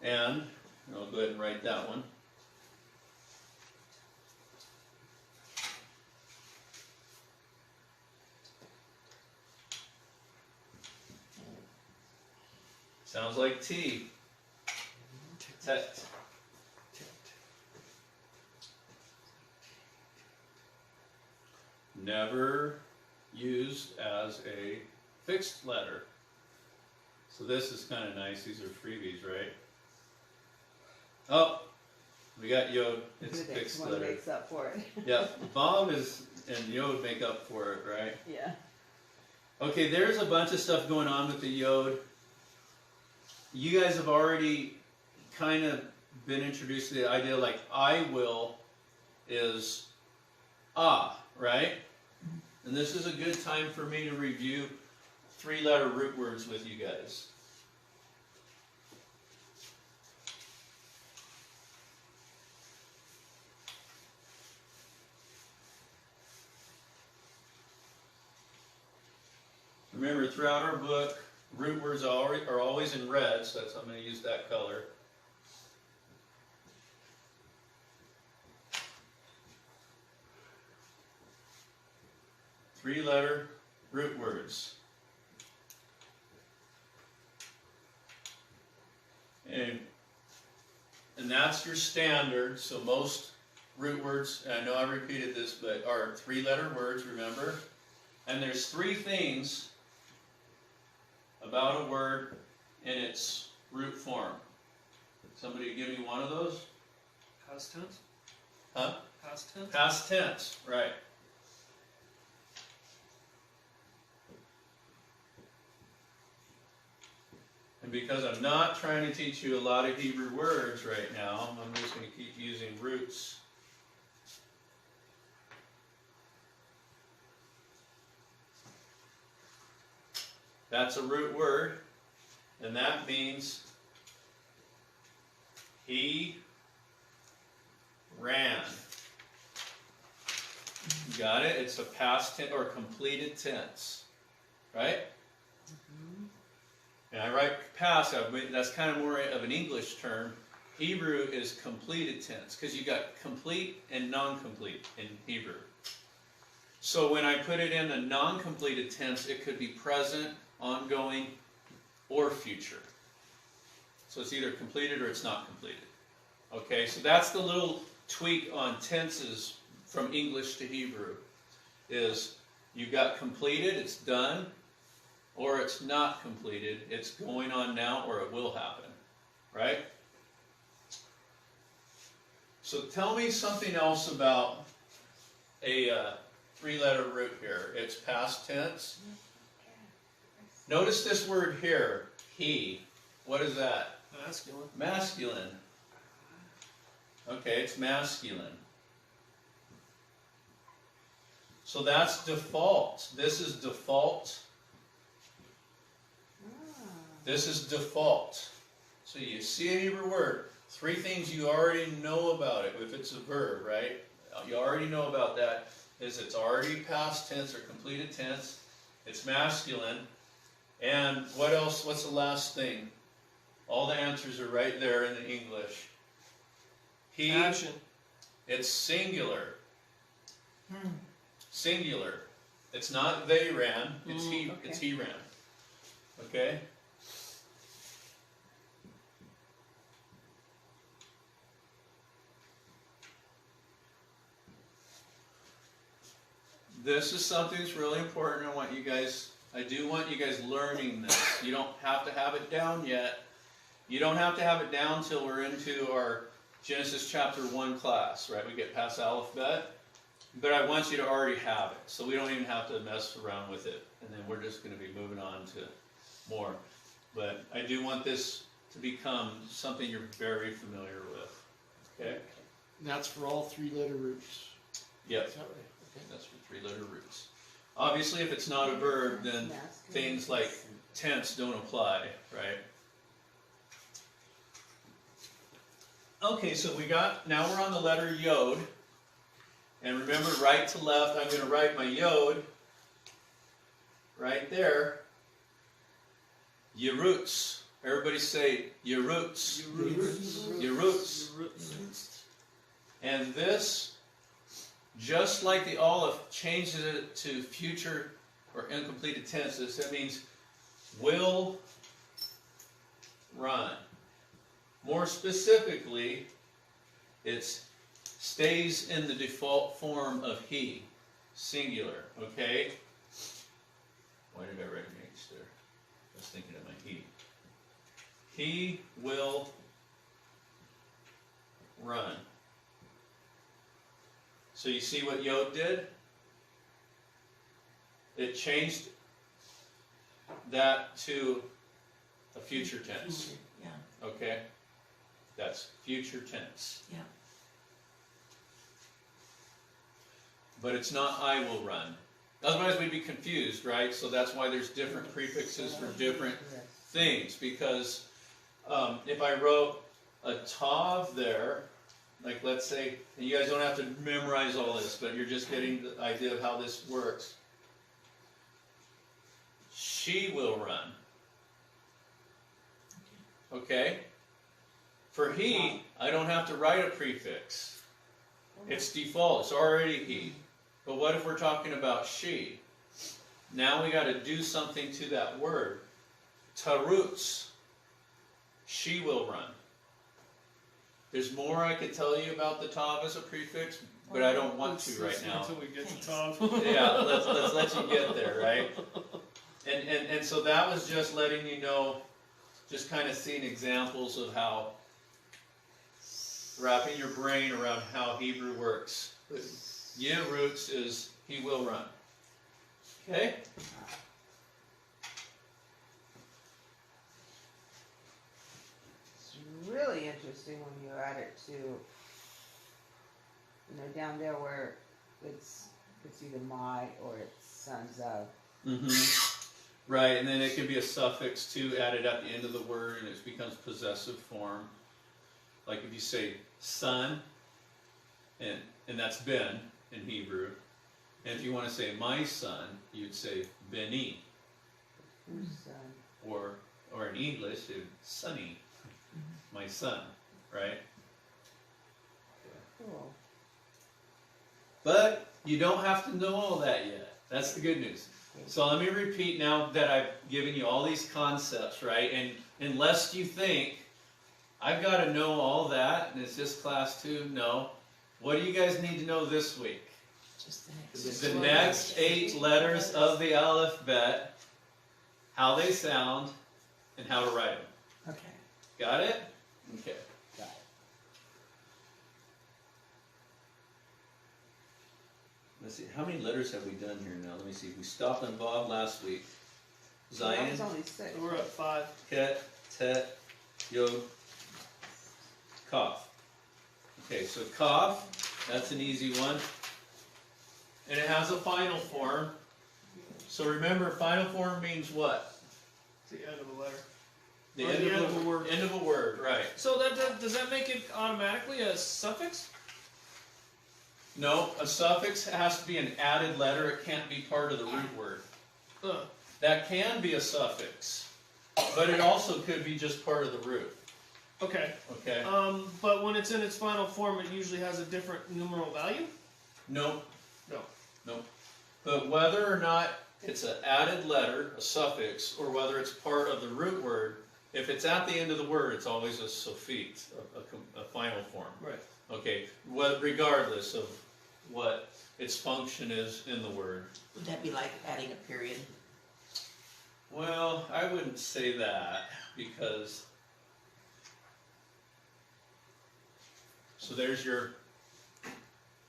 And I'll go ahead and write that one. Sounds like T. Tet. Never used as a fixed letter. So this is kind of nice. These are freebies, right? Oh, we got Yod. It's The fixed next one letter. makes up for it. Yep, Bob and Yod make up for it, right? Yeah. Okay, there's a bunch of stuff going on with the Yod. You guys have already kind of been introduced to the idea like I will is ah, right? And this is a good time for me to review 3-letter root words with you guys. Remember, throughout our book, root words are always in red, so I'm going to use that color. Three-letter root words. And that's your standard, so most root words, and I know I repeated this, but are 3-letter words, remember? And there's 3 things about a word in its root form. Somebody give me one of those? Past tense? Huh? Past tense? Past tense, right. And because I'm not trying to teach you a lot of Hebrew words right now, I'm just going to keep using roots. That's a root word, and that means he ran. You got it? It's a past tense or completed tense, right? And I write past, that's kind of more of an English term. Hebrew is completed tense, because you got complete and non-complete in Hebrew. So when I put it in a non-completed tense, it could be present, ongoing, or future. So it's either completed or it's not completed. Okay, so that's the little tweak on tenses from English to Hebrew. Is you got completed, it's done, or it's not completed, it's going on now, or it will happen. Right? So tell me something else about a 3-letter root here. It's past tense. Notice this word here, he. What is that? Masculine. Masculine. Okay, it's masculine. So that's default. This is default. This is default. So you see a Hebrew word, 3 things you already know about it, if it's a verb, right? You already know about that, is it's already past tense or completed tense, it's masculine, and what else, what's the last thing? All the answers are right there in the English. He, Action. it's singular. Singular. It's not they ran, it's he, okay. it's he ran. Okay? This is something that's really important. I do want you guys learning this. You don't have to have it down yet. You don't have to have it down till we're into our Genesis chapter 1 class, right? We get past Aleph Bet. But I want you to already have it, so we don't even have to mess around with it. And then we're just going to be moving on to more. But I do want this to become something you're very familiar with. Okay? And that's for all 3-letter roots. Yep. Is that right? Okay. That's for 3-letter roots. Obviously, if it's not a verb, then things like tense don't apply, right? Okay, so now we're on the letter Yod. And remember, right to left, I'm going to write my Yod right there. Yerutz. Everybody say Yerutz. Yerutz. And this, just like the Aleph changes it to future or incompleted tenses, that means will run. More specifically, it's stays in the default form of he, singular, okay? Why did I write an H there? I was thinking of my he. He will run. So you see what Yod did? It changed that to a future tense, Yeah, okay? That's future tense. yeah. But it's not I will run. Otherwise we'd be confused, right? So that's why there's different prefixes for different things. Because if I wrote a tav there, like let's say, and you guys don't have to memorize all this, but you're just getting the idea of how this works. She will run. Okay? For he, I don't have to write a prefix. It's default, it's already he. But what if we're talking about she? Now we got to do something to that word. Tarutz. She will run. There's more I could tell you about the tav as a prefix, but I don't want to right now. Until we get to Tom. Yeah, let's let you get there, right? And so that was just letting you know, just kind of seeing examples of how, wrapping your brain around how Hebrew works. Yerutz is he will run. Okay? It's really interesting when you add it to, down there where it's either my or it's sons of. Mm-hmm. Right, and then it can be a suffix too added at the end of the word, and it becomes possessive form. Like if you say son, and that's ben in Hebrew. And if you want to say my son, you'd say beni. Whose son? Or in English, sonny, my son, right? Cool. But you don't have to know all that yet. That's the good news. So let me repeat now that I've given you all these concepts, right? And unless you think, I've got to know all that, and it's just class 2, no. What do you guys need to know this week? Just the next. The next 8 letters of the Aleph Bet, how they sound, and how to write them. Okay. Got it? Okay. Got it. Let's see, how many letters have we done here now? Let me see. We stopped on Bob last week. That Zion, was only 6. So we're at 5. Ket, Tet, Yod, Kaf. Okay, so Kaf, that's an easy one. And it has a final form. So remember, final form means what? It's the end of the letter. The Or end the of a word. End of a word, right. So does that make it automatically a suffix? No, a suffix has to be an added letter. It can't be part of the root word. That can be a suffix, but it also could be just part of the root. Okay. Okay? But when it's in its final form, it usually has a different numeral value? No. No. No. But whether or not it's an added letter, a suffix, or whether it's part of the root word, if it's at the end of the word, it's always a suffix, a final form. Right. Okay, regardless of what its function is in the word. Would that be like adding a period? Well, I wouldn't say that, because so there's your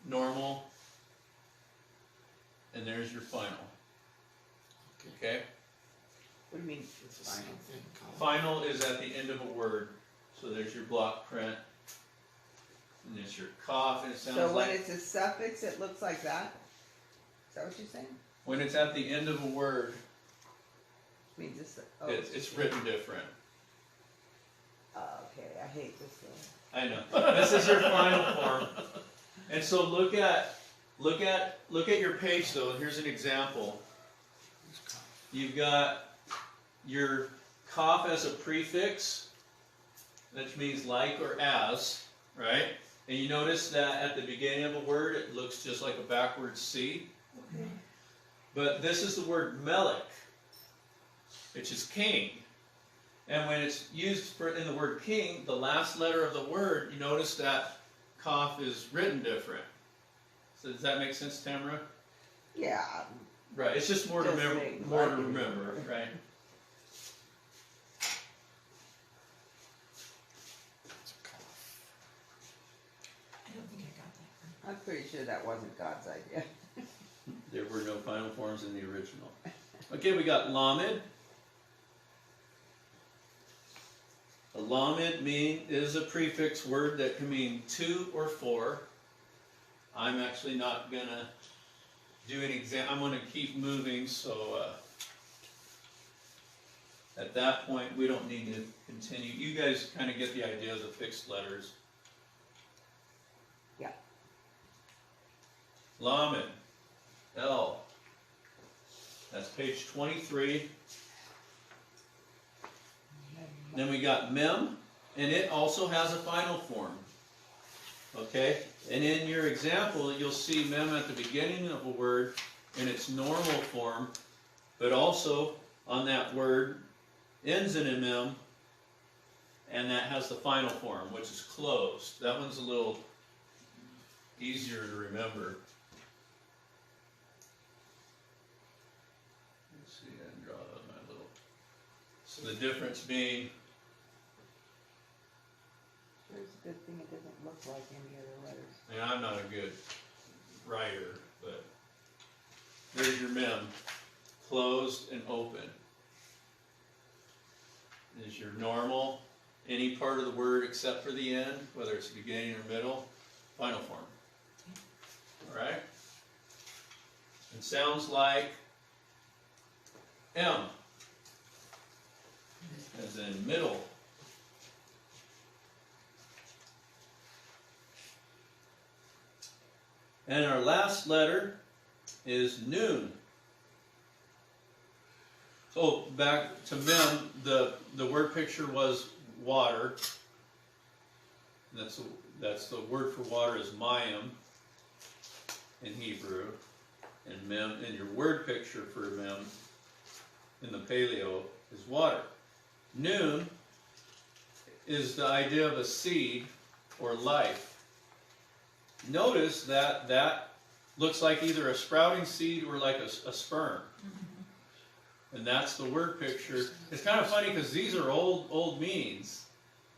normal, and there's your final. Okay? What do you mean, It's the same thing. Final is at the end of a word, so there's your block print, and there's your cough, and it sounds so when like it's a suffix, it looks like that? Is that what you're saying? when it's at the end of a word, Means it's, it's written different. okay, I hate this thing. I know. This is your final form. And so look at your page though. Here's an example. You've got your cough as a prefix, which means like or as, right? And you notice that at the beginning of a word, it looks just like a backwards C. Okay. But this is the word melech, which is king. And when it's used in the word king, the last letter of the word, you notice that cough is written different. So does that make sense, Tamara? Yeah, Right. It's just more to Doesn't remember. make More to much remember, right? I don't think I got that one. I'm pretty sure that wasn't God's idea. There were no final forms in the original. Okay, we got lamed. A lamed is a prefix word that can mean 2 or 4. I'm actually not gonna do an exam. I'm gonna keep moving, so at that point we don't need to continue. You guys kind of get the idea of the fixed letters. Yeah. Lamed. L. That's page 23. Then we got mem, and it also has a final form. Okay? And in your example, you'll see mem at the beginning of a word in its normal form, but also on that word ends in a mem, and that has the final form, which is closed. That one's a little easier to remember. Let's see, I draw my little. So the difference being, It's a good thing it doesn't look like any other letters. and I'm not a good writer, but there's your mem, closed and open. There's your normal, any part of the word except for the end, whether it's beginning or middle, final form. Alright? It sounds like M, as in middle. And our last letter is noon. So back to mem, the word picture was water. That's the word for water is mayim in Hebrew, and mem, and your word picture for mem in the Paleo is water. Noon is the idea of a seed or life. Notice that that looks like either a sprouting seed or like a sperm. And that's the word picture. It's kind of funny because these are old meanings.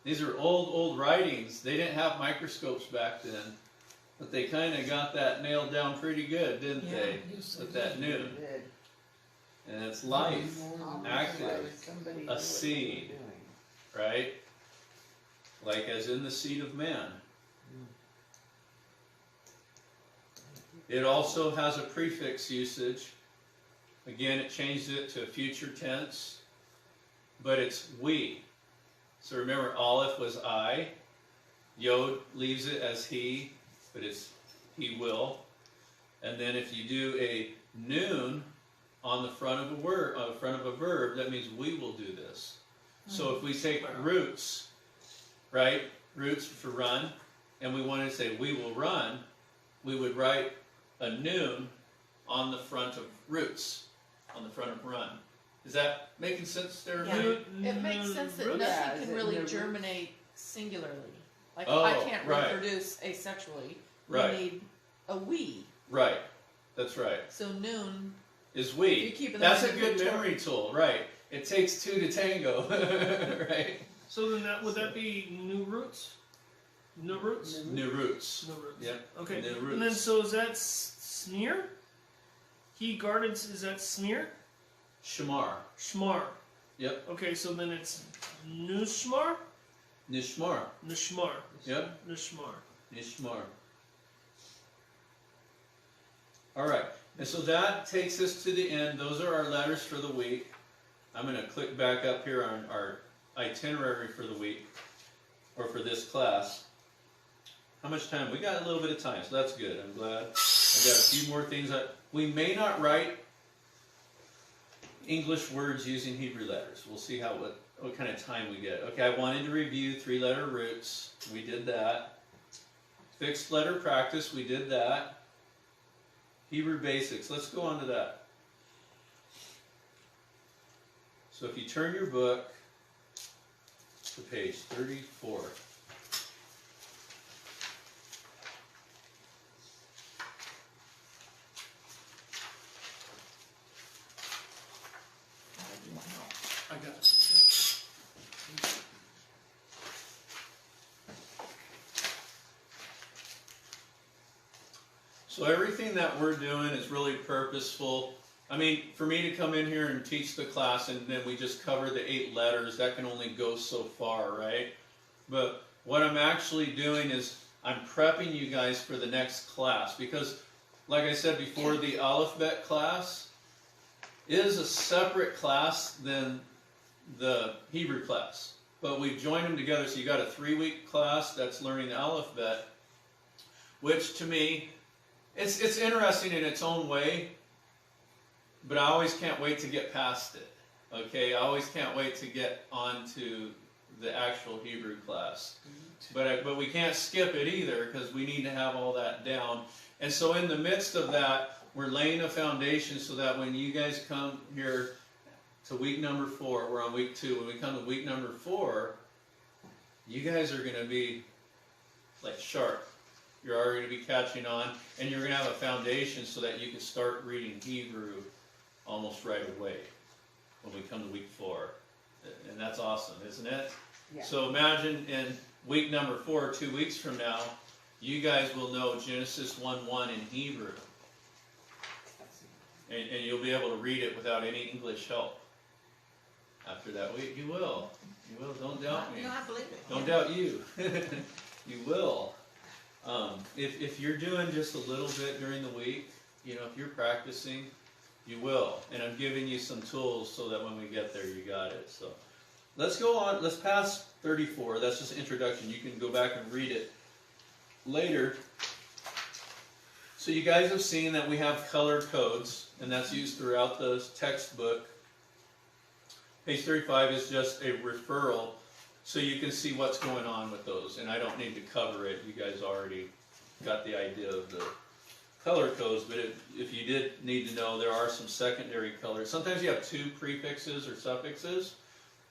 These are old writings. They didn't have microscopes back then, but they kind of got that nailed down pretty good, didn't they? Yes, With they that noon. It did. And it's life, Almost active, like somebody knew what they seed. were doing. right? Like as in the seed of man. It also has a prefix usage. Again, it changed it to future tense, but it's we. So remember, Aleph was I. Yod leaves it as he, but it's he will. And then if you do a noon on the front of a word, on the front of a verb, that means we will do this. So if we take roots, right? Roots for run, and we wanted to say we will run, we would write a noon on the front of roots, on the front of run. Is that making sense there? Yeah. Everybody? It makes sense that Roots? Yeah, nothing is can it really in the germinate singularly. Like Oh, I can't right. reproduce asexually. We Right. need a we. Right. That's right. So noon. Is You we. keep it That's a in the good term. memory tool, right? It takes two to tango, right? So then would that be new roots? New roots? New roots. New roots. Yep. Okay. New And then roots. so is that smear? He guarded. Is that smear? Shamar. Shmar. Yep. Okay, so then it's nushmar. Nishmar. Nishmar. Yep. Nishmar. Nishmar. All right. And so that takes us to the end. Those are our letters for the week. I'm going to click back up here on our itinerary for the week, or for this class. How much time? We got a little bit of time, so that's good. I'm glad. I got a few more things. We may not write English words using Hebrew letters. We'll see what kind of time we get. Okay, I wanted to review 3-letter roots. We did that. Fixed letter practice. We did that. Hebrew basics. Let's go on to that. So if you turn your book to page 34. You want help? I got it. So everything that we're doing is really purposeful. I mean, for me to come in here and teach the class and then we just cover the 8 letters, that can only go so far, right? But what I'm actually doing is I'm prepping you guys for the next class because, like I said before, the Aleph Bet class is a separate class than the Hebrew class. But we've joined them together, so you got a 3-week class that's learning the Aleph Bet, which to me, it's interesting in its own way, but I always can't wait to get past it. Okay, I always can't wait to get onto the actual Hebrew class. But we can't skip it either because we need to have all that down. And so in the midst of that, we're laying a foundation so that when you guys come here to week number 4, we're on week 2. When we come to week number 4, you guys are going to be like sharp. You're already going to be catching on, and you're going to have a foundation so that you can start reading Hebrew almost right away when we come to week 4. And that's awesome, isn't it? Yeah. So imagine in week number 4, 2 weeks from now, you guys will know Genesis 1:1 in Hebrew. And you'll be able to read it without any English help. After that week, you will. You will. Don't doubt me. No, I believe it. Don't doubt you. You will. If you're doing just a little bit during the week, you know, if you're practicing, you will. And I'm giving you some tools so that when we get there, you got it. So let's go on. Let's pass 34. That's just an introduction. You can go back and read it later. So you guys have seen that we have color codes, and that's used throughout the textbook. Page 35 is just a referral, so you can see what's going on with those. And I don't need to cover it. You guys already got the idea of the color codes, but if you did need to know, there are some secondary colors. Sometimes you have 2 prefixes or suffixes,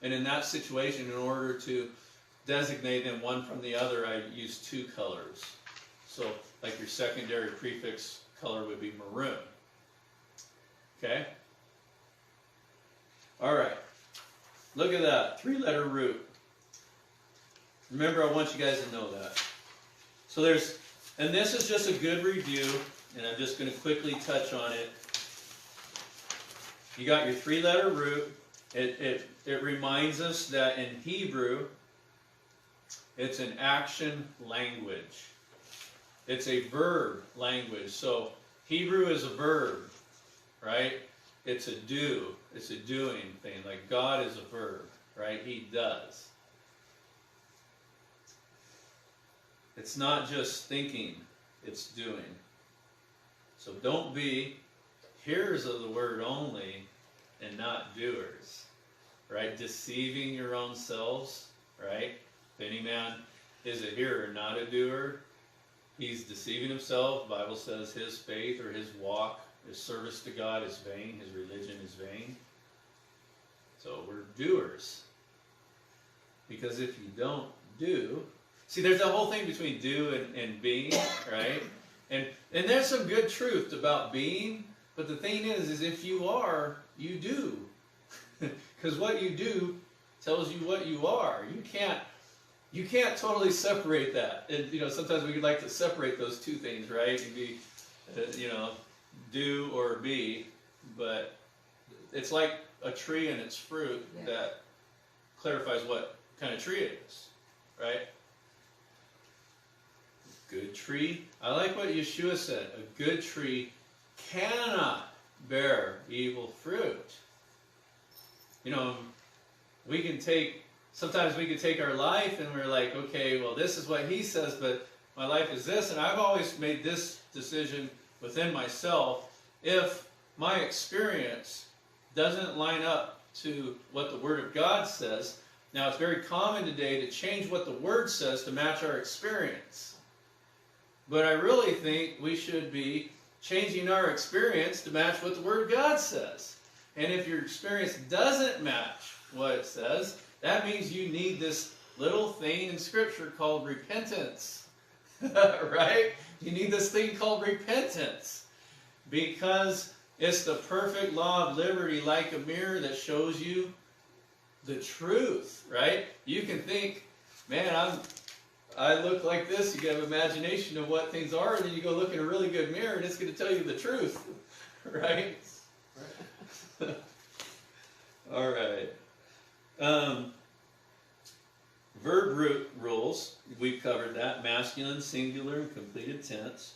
and in that situation, in order to designate them one from the other, I use 2 colors. So, like your secondary prefix color would be maroon. Okay? All right. Look at that, 3-letter root. Remember, I want you guys to know that. So and this is just a good review, and I'm just going to quickly touch on it. You got your 3-letter root. It reminds us that in Hebrew, it's an action language. It's a verb language. So Hebrew is a verb, right? It's a do. It's a doing thing. Like God is a verb, right? He does. It's not just thinking, it's doing. So don't be hearers of the word only and not doers, right? Deceiving your own selves, right? If any man is a hearer, not a doer, he's deceiving himself. The Bible says his faith or his walk, his service to God is vain, his religion is vain. So we're doers. Because if you don't do, see, there's a whole thing between do and being, right? And there's some good truth about being, but the thing is if you are, you do. Because what you do tells you what you are. You can't totally separate that. And, sometimes we like to separate those two things, right? You be, do or be, but it's like a tree and its fruit that clarifies what kind of tree it is, right? Good tree. I like what Yeshua said. A good tree cannot bear evil fruit. Sometimes we can take our life and we're like, okay, well, this is what he says, but my life is this. And I've always made this decision within myself. If my experience doesn't line up to what the Word of God says, now it's very common today to change what the Word says to match our experience. But I really think we should be changing our experience to match what the Word of God says. And if your experience doesn't match what it says, that means you need this little thing in Scripture called repentance. Right? You need this thing called repentance. Because it's the perfect law of liberty, like a mirror that shows you the truth, right? You can think, man, I look like this. You have imagination of what things are, and then you go look in a really good mirror, and it's going to tell you the truth, right? All right. Verb root rules. We've covered that. Masculine, singular, and completed tense.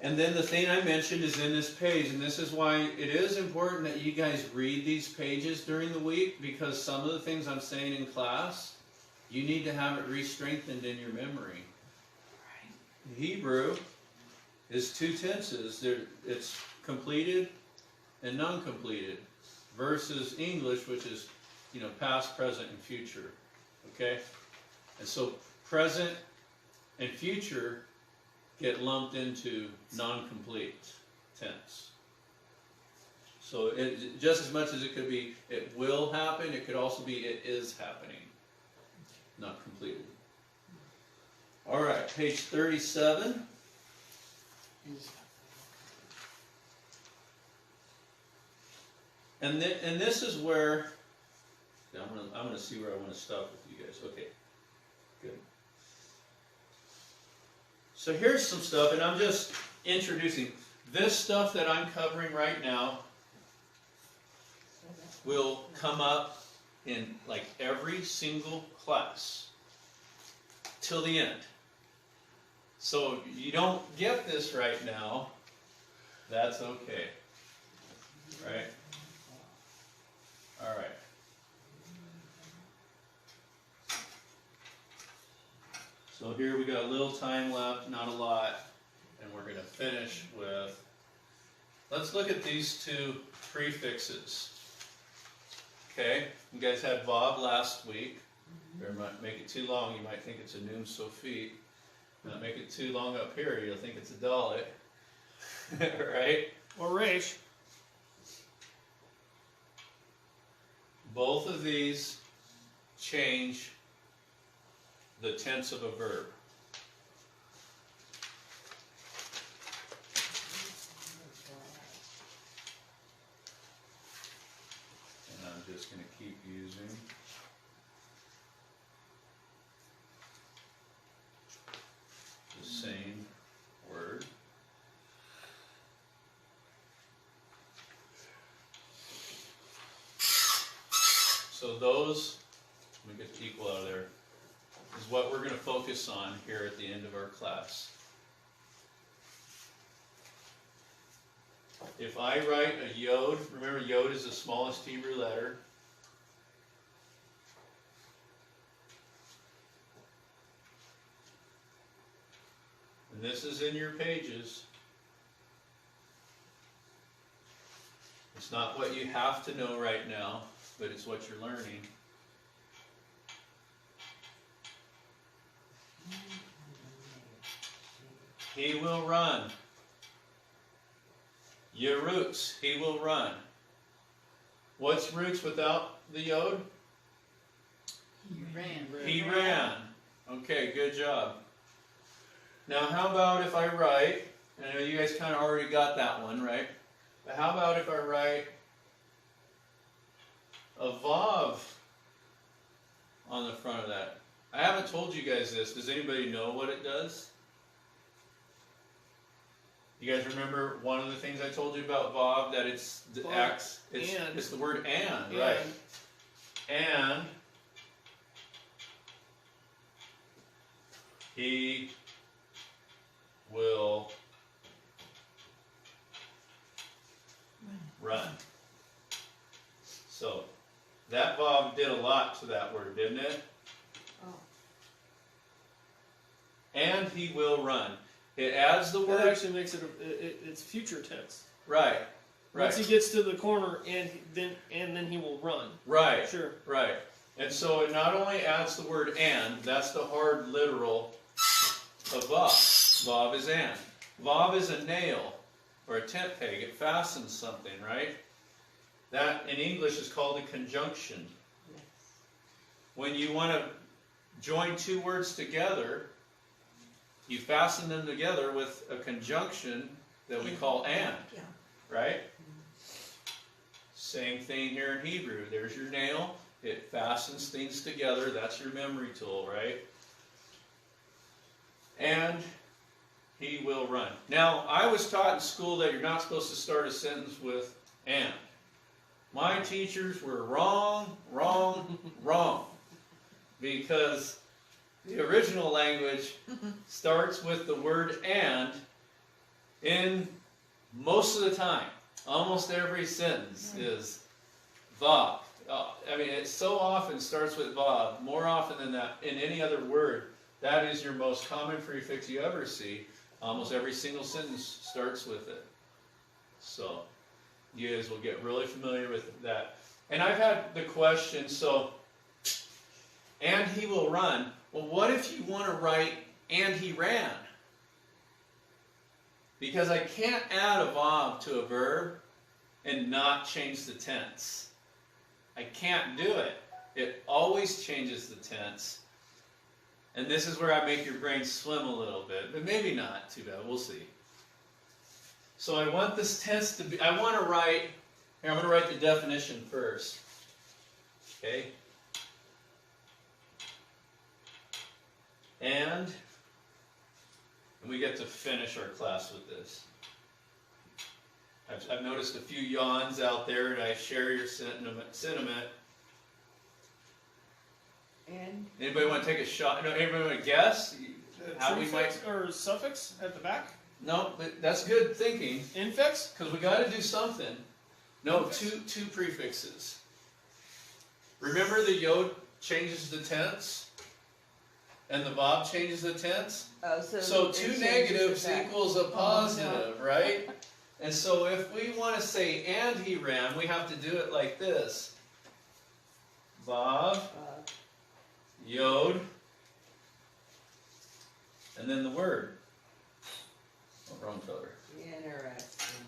And then the thing I mentioned is in this page, and this is why it is important that you guys read these pages during the week, because some of the things I'm saying in class, you need to have it re-strengthened in your memory. Hebrew is two tenses. It's completed and non-completed, versus English, which is, past, present, and future. Okay? And so present and future get lumped into non-complete tense. So just as much as it could be it will happen, it could also be it is happening. Not completed. All right, page 37. And this is where I'm gonna see where I want to stop with you guys. Okay, good. So here's some stuff, and I'm just introducing. This stuff that I'm covering right now will come up in like every single class till the end. So if you don't get this right now, that's okay. Right? All right. So here we got a little time left, not a lot, and we're going to finish with, let's look at these two prefixes. Okay, you guys had Bob last week. Better not make it too long, you might think it's a Noom Sophie. Not make it too long up here, you'll think it's a Dalit. Right? Or Reish. Both of these change the tense of a verb. And I'm just going to keep using the same word. So those, let me get the equal out of there, is what we're going to focus on here at the end of our class. If I write a yod, remember yod is the smallest Hebrew letter. And this is in your pages. It's not what you have to know right now, but it's what you're learning. He will run. Yerutz, he will run. What's roots without the yod? He ran. He ran. Okay, good job. Now how about if I write, and I know you guys kind of already got that one, right? But how about if I write a vav on the front of that? I haven't told you guys this. Does anybody know what it does? You guys remember one of the things I told you about vav, that it's the Vav, X, it's the word and, right? And he will run. So that vav did a lot to that word, didn't it? Oh. And he will run. It adds the That word. actually makes it, it's future tense. Right. Once he Right. gets to the corner, and then he will run. Right. Sure. Right. And so it not only adds the word and, that's the hard literal of vav. Vav is and. Vav is a nail or a tent peg. It fastens something, right? That in English is called a conjunction. Yes. When you want to join two words together, you fasten them together with a conjunction that we call and, Yeah. right? Same thing here in Hebrew. There's your nail. It fastens things together. That's your memory tool, right? And he will run. Now, I was taught in school that you're not supposed to start a sentence with and. My teachers were wrong, wrong, wrong. Because the original language starts with the word and in most of the time. Almost every sentence is vav. I mean, it so often starts with vav, more often than that in any other word. That is your most common prefix you ever see. Almost every single sentence starts with it. So, you guys will get really familiar with that. And I've had the question, so, and he will run. Well, what if you want to write, and he ran? Because I can't add a vav to a verb and not change the tense. I can't do it. It always changes the tense. And this is where I make your brain swim a little bit, but maybe not too bad. We'll see. So I want this tense to be, I want to write, here I'm going to write the definition first. Okay? And we get to finish our class with this. I've noticed a few yawns out there, and I share your sentiment. And Anybody want to take a shot? No, anybody want to guess? How we might? Prefix or suffix at the back? No, but that's good thinking, Infix? because we got to do something. No, two prefixes. Remember the yod changes the tense, and the vav changes the tense. So it two changes negatives it back. equals a positive, right? And so if we want to say and he ran, we have to do it like this. Vav, yod, and then the word. Oh, wrong color. Interesting.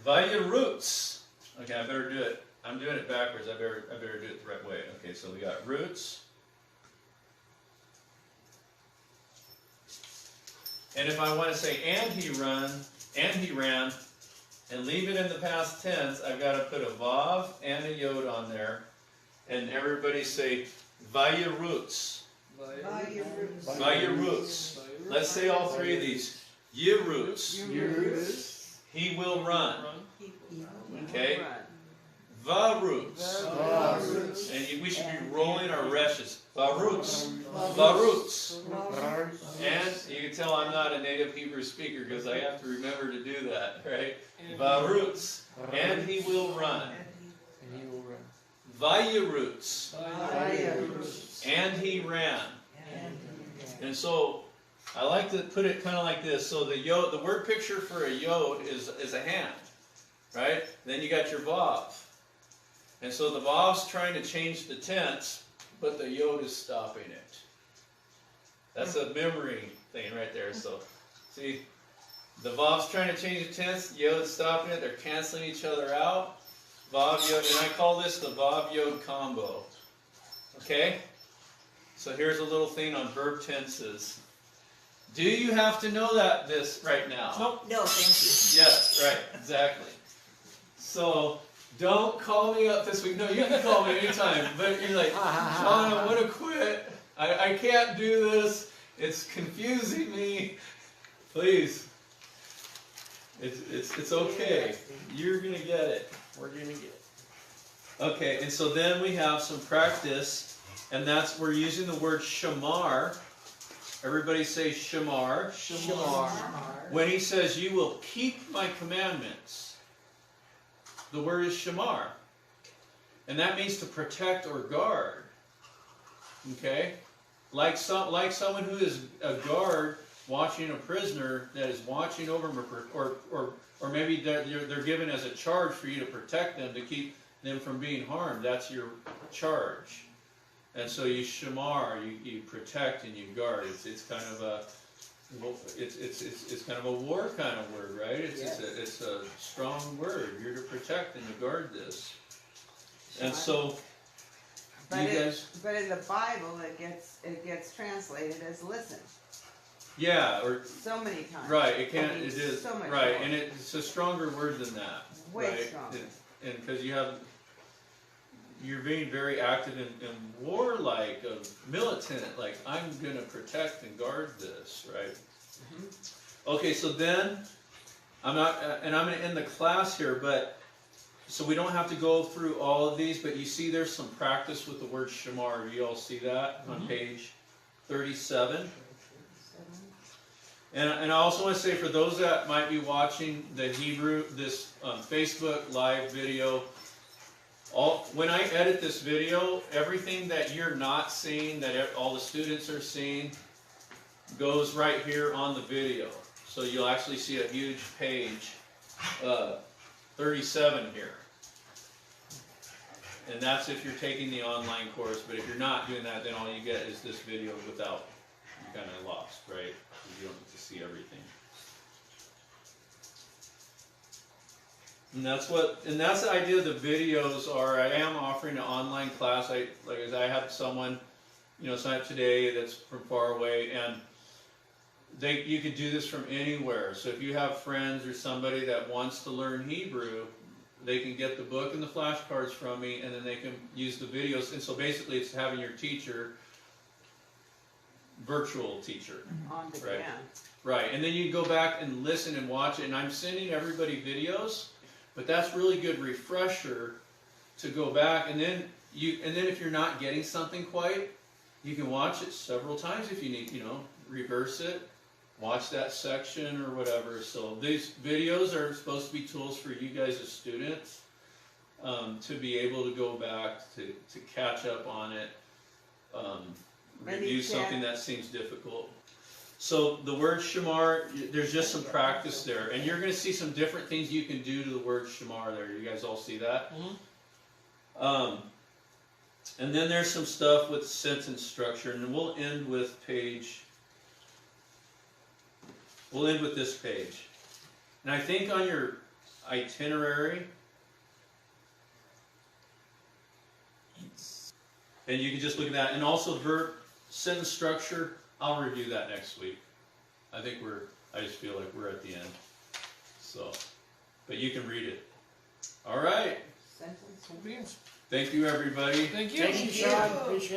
Vayarutz. Okay, I better do it. I'm doing it backwards. I better do it the right way. Okay, so we got roots. And if I want to say and he ran, and leave it in the past tense, I've got to put a vav and a yod on there. And everybody say vayarutz. Vayarutz. Let's say all three of these. Yerutz. He will run. Okay? Varutz. And we should be rolling our reshes. Varutz. Varutz. And you can tell I'm not a native Hebrew speaker because I have to remember to do that, right? Varutz. And he will run. And he will run. Vayarutz. And he ran. And so I like to put it kind of like this. So the word picture for a yod is a hand, right? Then you got your vav. And so the vav's trying to change the tense, but the yod is stopping it. That's a memory thing right there. So, see, the vav's trying to change the tense, the yod's stopping it, they're canceling each other out. Vav, yod, and I call this the vav yod combo. Okay? So here's a little thing on verb tenses. Do you have to know this right now? Nope. No, thank you. Yes, right, exactly. So, don't call me up this week. No, you can call me anytime. But you're like, John, I want to quit. I can't do this. It's confusing me. Please. It's okay. You're going to get it. We're gonna get it. Okay, and so then we have some practice, and we're using the word shamar. Everybody say shamar. Shamar. When he says, you will keep my commandments, the word is shamar. And that means to protect or guard. Okay? Like someone who is a guard watching a prisoner that is watching over them, or maybe they're given as a charge for you to protect them, to keep them from being harmed. That's your charge. And so you shamar, you protect and you guard. It's kind of a it's kind of a war kind of word, right? It's a strong word. You're to protect and to guard this. And so But in the Bible, it gets translated as listen. Yeah, or So many times. right. It means is so much right, more. and it's a stronger word than that. Way right? stronger. And because you're being very active and warlike, militant. Like, I'm going to protect and guard this, right? Mm-hmm. Okay, so then I'm going to end the class here, but so we don't have to go through all of these, but you see there's some practice with the word shamar. You all see that on page 37? And I also want to say, for those that might be watching the Hebrew, this Facebook live video, when I edit this video, everything that you're not seeing, that all the students are seeing, goes right here on the video. So you'll actually see a huge page, 37 here. And that's if you're taking the online course, but if you're not doing that, then all you get is this video without, you're kind of lost, right? You don't get to see everything. And that's the idea of the videos are. I am offering an online class. I have someone, sign up today that's from far away, and you could do this from anywhere. So if you have friends or somebody that wants to learn Hebrew, they can get the book and the flashcards from me, and then they can use the videos. And so basically it's having your teacher, virtual teacher. On demand. Right, and then you go back and listen and watch it, and I'm sending everybody videos, but that's really good refresher to go back, and then if you're not getting something quite, you can watch it several times if you need, reverse it, watch that section or whatever. So these videos are supposed to be tools for you guys as students, to be able to go back, to catch up on it, review something that seems difficult. So the word shamar, there's just some practice there. And you're going to see some different things you can do to the word shamar there. You guys all see that? Mm-hmm. And then there's some stuff with sentence structure. And we'll end with this page. And I think on your itinerary, and you can just look at that. And also verb sentence structure, I'll review that next week. I just feel like we're at the end. So, but you can read it. All right. Sentence. Beans. Thank you, everybody. Thank you. Thank you. Sean. Appreciate it.